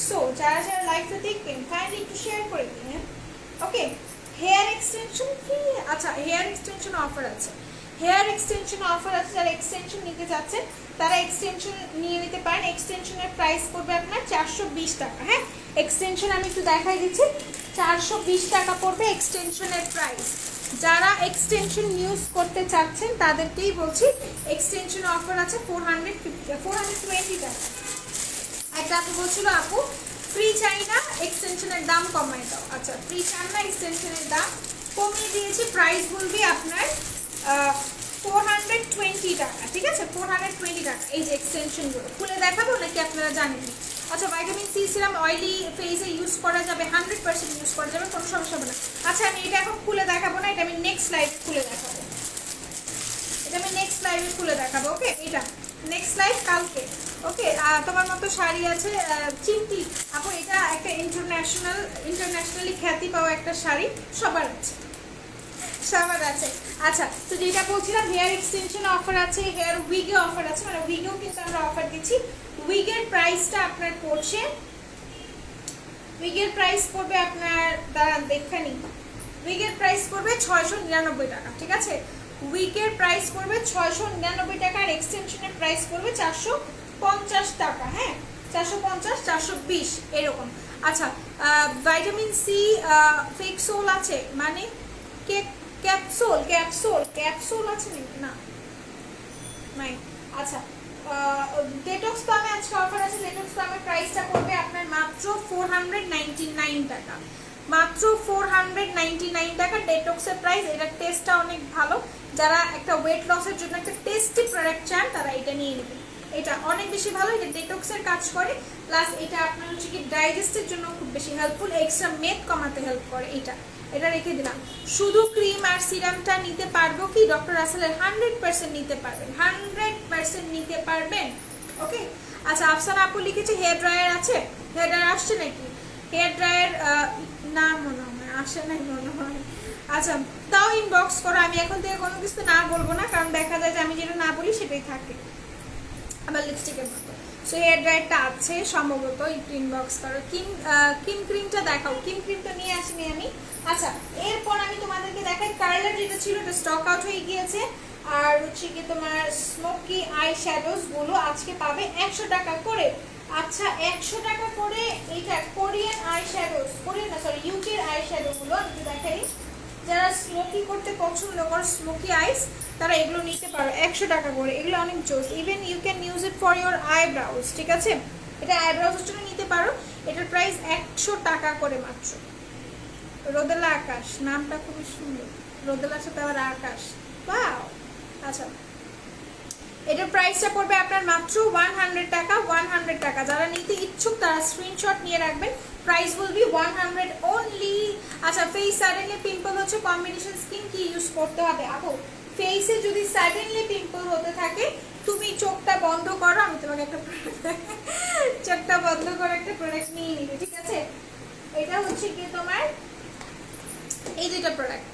সো যারা যারা লাইভটা দেখবেন কাইন্ডলি একটু শেয়ার করে দিন। হ্যাঁ ওকে, হেয়ার এক্সটেনশন ফ্রি। আচ্ছা হেয়ার এক্সটেনশন অফার আছে, হেয়ার এক্সটেনশন অফার আছে। যারা এক্সটেনশন নিতে যাচ্ছেন তারা এক্সটেনশন নিয়ে নিতে পারেন। এক্সটেনশনের প্রাইস পড়বে আপনার 420 টাকা। হ্যাঁ এক্সটেনশন আমি একটু দেখাই দিচ্ছি, 420 টাকা পড়বে এক্সটেনশনের প্রাইস। যারা এক্সটেনশন ইউজ করতে চাচ্ছেন তাদেরকেই বলছি, এক্সটেনশন অফার আছে 420 টাকা। একটা আপু বলছিল আপু ফ্রি চাই না, এক্সটেনশনের দাম কমাই দাও। আচ্ছা ফ্রি চান না, এক্সটেনশনের দাম কমিয়ে দিয়েছি, প্রাইস বলবি আপনার 420 টাকা, ঠিক আছে, 420 টাকা। এই যে এক্সটেনশনগুলো খুলে দেখাবো নাকি আপনারা জানেন? আচ্ছা ভাইটামিন সি সিরাম অয়েলি ফেসে ইউজ করা যাবে, 100% ইউজ করা যাবে, কোনো সমস্যা হবে না। আচ্ছা আমি এটা এখন খুলে দেখাবো না, এটা আমি নেক্সট লাইভে খুলে দেখাবো, এটা আমি নেক্সট লাইভে খুলে দেখাবো। ওকে এটা নেক্সট লাইভ কালকে। ওকে, তোমার মতো শাড়ি আছে চিমটি আপু, এটা একটা ইন্টারন্যাশনালি খ্যাতি পাওয়া একটা শাড়ি, সবার আছে সবার আছে। আচ্ছা, তো যেটা বলছিলাম, হেয়ার এক্সটেনশন অফার আছে, হেয়ার উইগে অফার আছে, মানে উইগেও কিন্তু আমরা অফার দিচ্ছি। উইগের প্রাইসটা আপনার পড়ছে, উইগের প্রাইস পড়বে আপনার, দাঁড়ান দেখে নিন, উইগের প্রাইস পড়বে 699 টাকা, ঠিক আছে? উইকের প্রাইস পড়বে 699 টাকা, আর এক্সটেনশনের প্রাইস পড়বে 450 টাকা। হ্যাঁ, 450 420 এরকম। আচ্ছা, ভাইটামিন সি ফেক সোল আছে, মানে ক্যাপসুল ক্যাপসুল ক্যাপসুল আছে নাকি? না নাই। আচ্ছা, ডেটক্স প্লামে আজকে অফার আছে। ডেটক্স প্লামের প্রাইসটা পড়বে আপনার মাত্র 499 টাকা, মাত্র 499 টাকা ডেটক্সের প্রাইস। এটার টেস্টটা অনেক ভালো, যারা একটা ওয়েট লসের জন্য একটা টেস্টি প্রোডাক্ট চান তারা এটা নিয়ে নেবেন। এটা অনেক বেশি ভালো, এটা ডেটক্সের কাজ করে, প্লাস এটা আপনার হচ্ছে কি ডাইজেস্টের জন্য খুব বেশি হেল্পফুল, এক্সট্রা মেদ কমাতে হেল্প করে। এটা রেখে দিলাম। শুধু ক্রিম আর সিরামটা নিতে পারবো কি? ডক্টর রাসেলের 100% নিতে পারবেন, 100% নিতে পারবেন। ওকে, আচ্ছা, আফসানা আপু লিখেছে হেয়ার ড্রায়ার আছে, হেয়ার ড্রায়ার আসছে নাকি? হেয়ার ড্রায়ার না মনে হয় আসে নাই মনে হয়। আচ্ছা, তাও ইনবক্স করো, আমি এখন থেকে কোনো কিছু না বলবো না, কারণ দেখা যায় যে আমি যেটা না বলি সেটাই থাকে আমার লিপস্টিকের মতো। সো হেয়ার ড্রায়ারটা আছে সম্ভবত, একটু ইনবক্স করো। কিম ক্রিমটা দেখাও, কিম ক্রিমটা নিয়ে আসিনি আমি। আচ্ছা, এরপর আমি তোমাদেরকে দেখাই কার্লার যেটা ছিল ওটা স্টক আউট হয়ে গিয়েছে, আর হচ্ছে কি তোমার স্মোকি আই শ্যাডোজ গুলো আজকে পাবে 100 টাকা করে। আচ্ছা, 100 টাকা করে এইটা কোরিয়ান আই শ্যাডোজ, কোরিয়ান না সরি ইউকের আই শ্যাডো গুলো আমি দেখাই। যারা স্মোকি করতে পছন্দ করে, স্মোকি আইস, তারা এগুলো নিতে পারো 100 টাকা করে। এগুলো অনেক জোস, even you can use it for your eyebrows, ঠিক আছে? এটা আইব্রাউজের জন্য নিতে পারো। এটার প্রাইস 100 টাকা করে মাত্র। রোদেলা আকাশ, নামটা খুবই সুন্দর, রোদেলার সাথে আবার আকাশ, ওয়াও। আচ্ছা, এটার প্রাইসটা পড়বে আপনার মাত্র 100 টাকা, 100 টাকা। যারা নিতে ইচ্ছুক তারা স্ক্রিনশট নিয়ে রাখবেন, প্রাইস উইল বি 100 অনলি। আচ্ছা, ফেস সাডেনলি পিম্পল হচ্ছে কম্বিনেশন স্কিন, কি ইউজ করতে হবে আপু? ফেসে যদি সাডেনলি পিম্পল হতে থাকে, তুমি চোখটা বন্ধ করো, আমি তোমাকে একটা চোখটা বন্ধ করে একটা প্রোডাক্ট নিয়ে নিবে, ঠিক আছে? এটা হচ্ছে কি তোমার এই দুইটা প্রোডাক্ট,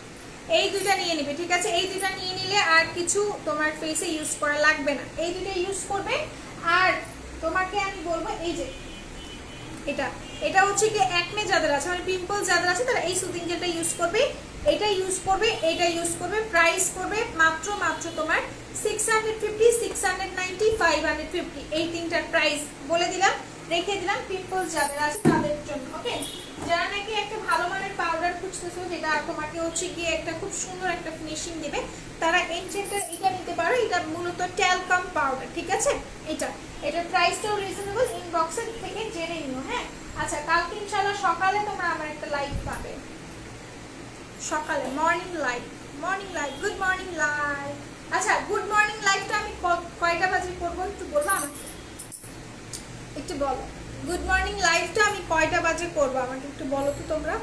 এই দুইটা নিয়ে নিবে, ঠিক আছে? এই দুইটা নিয়ে নিলে আর কিছু তোমার ফেসে ইউজ করা লাগবে না, এই দুইটা ইউজ করবে। আর তোমাকে আমি বলবো এই যে এটা হচ্ছে কি একনে যাদের আছে, মানে পিম্পল যাদের আছে, তারা এই সুদিং জেলটা ইউজ করবে, এটা ইউজ করবে, এটা ইউজ করবে। প্রাইস করবে মাত্র তোমার 650, 690, 550। এই তিনটার প্রাইস বলে দিলাম, রেখে দিলাম পিম্পল যাদের আছে তাদের জন্য। ওকে, যারা নাকি একটা ভালো মানের পাউডার খুঁজতেছো, যেটা তোমাকে হচ্ছে গিয়ে একটা খুব সুন্দর একটা ফিনিশিং দেবে, তারা এনজেন্টার এটা নিতে পারো। এটা মূলত ট্যালকাম পাউডার, ঠিক আছে? এটার প্রাইসটাও রিজনেবল, ইনবক্সে থেকে জেনে নিও। হ্যাঁ, আচ্ছা, কালকে ইনশাআল্লাহ সকালে তোমরা আমার একটা লাইভ পাবে, সকালে morning live, good morning live. আচ্ছা, গুড মর্নিং লাইভটা আমি কয়টা বাজে করবো একটু বলবো আমাকে, একটু বলো। গুড মর্নিং লাইভটা আমি কয়টা বাজে করবো আমাকে একটু বলো তো, তোমরা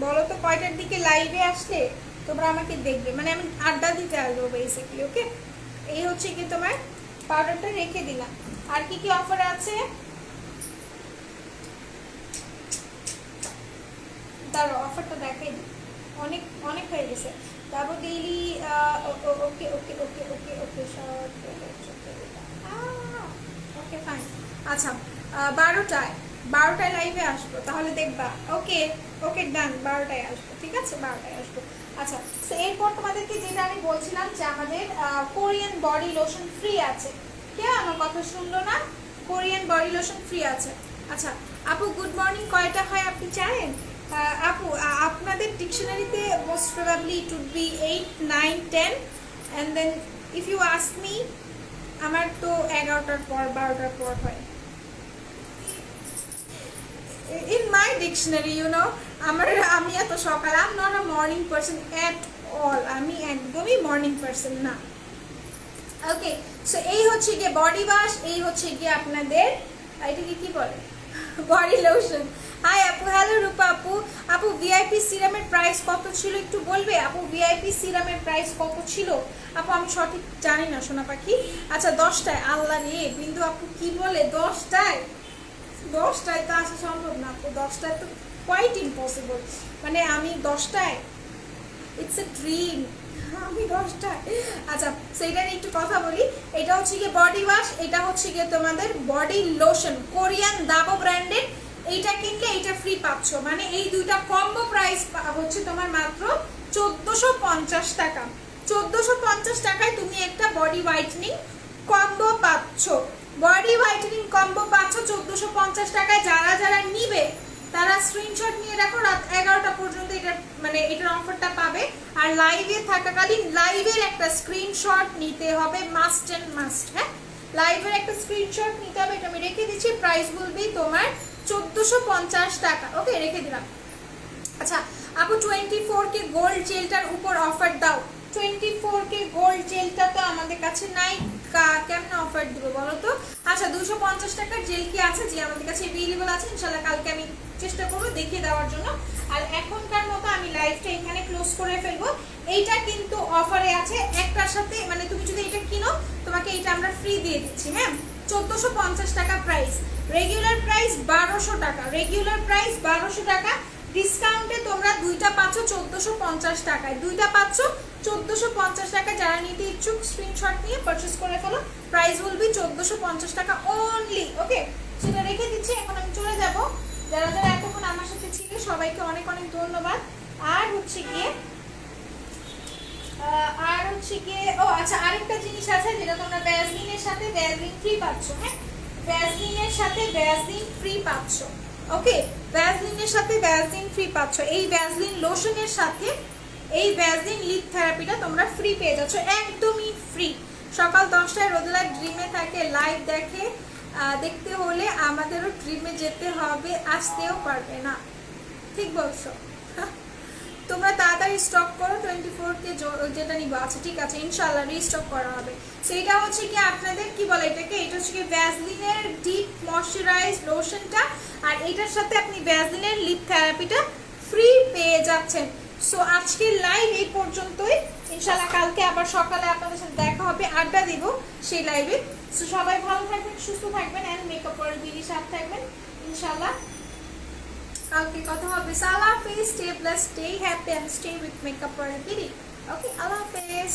বলো তো কয়টার দিকে লাইভে আসলে তোমরা আমাকে দেখবে, মানে আমি আড্ডা দিতে আসবো বেসিক্যালি। ওকে, এই হচ্ছে কি তোমার পাউডারটা রেখে দিলাম। আর কি কি অফার আছে তার অফারটা দেখাই দিই, অনেক অনেক হয়ে গেছে। তারপর ডেইলি ওকে ওকে ওকে ওকে ওকে শর্ট ওকে ফাইন। আচ্ছা, 12টায় লাইভে আসবো, তাহলে দেখবা। ওকে ওকে ডান, 12টায় আসবো, ঠিক আছে? 12টায় আসবো। আচ্ছা, তো এরপর তোমাদেরকে যেটা আমি বলছিলাম যে আমাদের কোরিয়ান বডি লোশন ফ্রি আছে। কে আমার কথা শুনলো না? কোরিয়ান বডি লোশন ফ্রি আছে। আচ্ছা আপু, গুড মর্নিং কয়টা হয় আপনি জানেন? আপু, আপনাদের ডিকশনারিতে most probably it would be 8, 9, 10 and then if you ask me, আমার তো 11টার পর 12টার পর হয়। In my dictionary, you know, আমি এত সকাল, I'm not a morning person at all, আমি একদমই মর্নিং পারসন না। ওকে, সো এই হচ্ছে গিয়ে বডি ওয়াশ, এই হচ্ছে গিয়ে আপনাদের এটাকে কি বলে, বডি লোশন। হাই আপু, হ্যালো রূপা আপু। আপু ভিআইপি সিরামের প্রাইস কত ছিল একটু বলবে? আপু ভিআইপি সিরামের প্রাইস কত ছিল? আপু আমি সঠিক জানি না সোনা পাখি। আচ্ছা 10টায়, আল্লাহ রে বিন্দু আপু কি বলে 10টায়? 10টায় তো আসা সম্ভব না আপু, 10টায় তো কোয়াইট ইম্পসিবল। মানে আমি 10টায়, ইটস এ ড্রিম আমি 10টায়। আচ্ছা সেইটা নিয়ে একটু কথা বলি। এটা হচ্ছে গিয়ে বডি ওয়াশ, এটা হচ্ছে গিয়ে তোমাদের বডি লোশন, কোরিয়ান দাবো ব্র্যান্ডের। এইটা কিনলে এইটা ফ্রি পাচ্ছ, মানে এই দুইটা কম্বো প্রাইস হচ্ছে তোমার মাত্র 1450 টাকা। 1450 টাকায় তুমি একটা বডি হোয়াইটনিং কম্বো পাচ্ছ, বডি হোয়াইটনিং কম্বো পাচ্ছ 1450 টাকায়। যারা যারা নিবে তারা স্ক্রিনশট নিয়ে রাখো, রাত 11টা পর্যন্ত এটা মানে এটার অফারটা পাবে। আর লাইভে থাকাকালীন লাইভের একটা স্ক্রিনশট নিতে হবে, মাস্ট এন্ড মাস্ট। হ্যাঁ, লাইভের একটা স্ক্রিনশট নিতে হবে, এটা আমি রেখে দিচ্ছি। প্রাইস বলবি তোমার 1450 টাকা। ওকে, রেখে দিলাম। আচ্ছা আপু 24K গোল্ড জেলটার উপর অফার দাও। 24K গোল্ড জেলটা তো আমাদের কাছে নাই, কেমন অফার দিব বলো তো? আচ্ছা 250 টাকার জেল কি আছে? যে আমাদের কাছে অ্যাভেলেবল আছে, ইনশাআল্লাহ কালকে আমি চেষ্টা করবো দেখিয়ে দেওয়ার জন্য। আর এখনকার মতো আমি লাইভটা এখানে ক্লোজ করে ফেলবো। এইটা কিন্তু অফারে আছে একটার সাথে, মানে তুমি যদি এটা কিনো তোমাকে এটা আমরা ফ্রি দিয়ে দিচ্ছি ম্যাম। 1450 টাকা প্রাইস, রেগুলার প্রাইস 1200 টাকা, রেগুলার প্রাইস 1200 টাকা। ডিসকাউন্টে তোমরা দুইটা পাচ্ছ 1450 টাকায়, দুইটা পাচ্ছ 1450 টাকা। যারা নিতে ইচ্ছুক স্ক্রিনশট নিয়ে পারচেজ করে ফেলো। প্রাইস বলবি 1450 টাকা অনলি। ওকে, সেটা রেখে দিচ্ছি। এখন আমি চলে যাব। যারা যারা এতক্ষণ আমার সাথে ছিল সবাইকে অনেক অনেক ধন্যবাদ। আর হচ্ছে গিয়ে ও আচ্ছা আরেকটা জিনিস আছে যেটা তোমরা ভ্যাসলিনের সাথে ভ্যাসলিন ফ্রি পাচ্ছ। হ্যাঁ, ভ্যাসলিনের সাথে ভ্যাসলিন ফ্রি পাচ্ছ। ওকে, ভ্যাসলিনের সাথে ভ্যাসলিন ফ্রি পাচ্ছ। এই ভ্যাসলিন লোশনের সাথে এই ভ্যাসলিন লিপ থেরাপিটা তোমরা ফ্রি পেয়ে যাচ্ছ, একদমই ফ্রি। সকাল 10টায় রোদেলা ড্রিমে থাকে, লাইভ দেখে। দেখতে হলে আমাদেরও ড্রিমে যেতে হবে, আসতেও পারবে না। ঠিক বলছো। তোমরা তাড়াতাড়ি স্টক করো 24K যেটা নিবো। আচ্ছা ঠিক আছে, ইনশাআল্লাহ রিস্টক করা হবে। সেইটা হচ্ছে কি আপনাদের কি বলে এটাকে, এটা হচ্ছে কি ভ্যাসলিনের ডিপ ময়শ্চারাইজ লোশনটা, আর এটার সাথে আপনি ভ্যাসলিনের লিপ থেরাপিটা ফ্রি পেয়ে যাচ্ছেন। সো আজকের লাইভ এই পর্যন্তই। ইনশাআল্লাহ কালকে আবার সকালে আপনাদের সাথে দেখা হবে, আড্ডা দিব সেই লাইভে। সো সবাই ভালো থাকবেন, সুস্থ থাকবেন, এন্ড মেকআপ পরের বিডি সাথে থাকবেন। ইনশাআল্লাহ কালকে কথা হবে। আল্লাহ হাফেজ, stay blessed, stay happy and stay with makeup পরের বিডি। ওকে, আল্লাহ হাফেজ।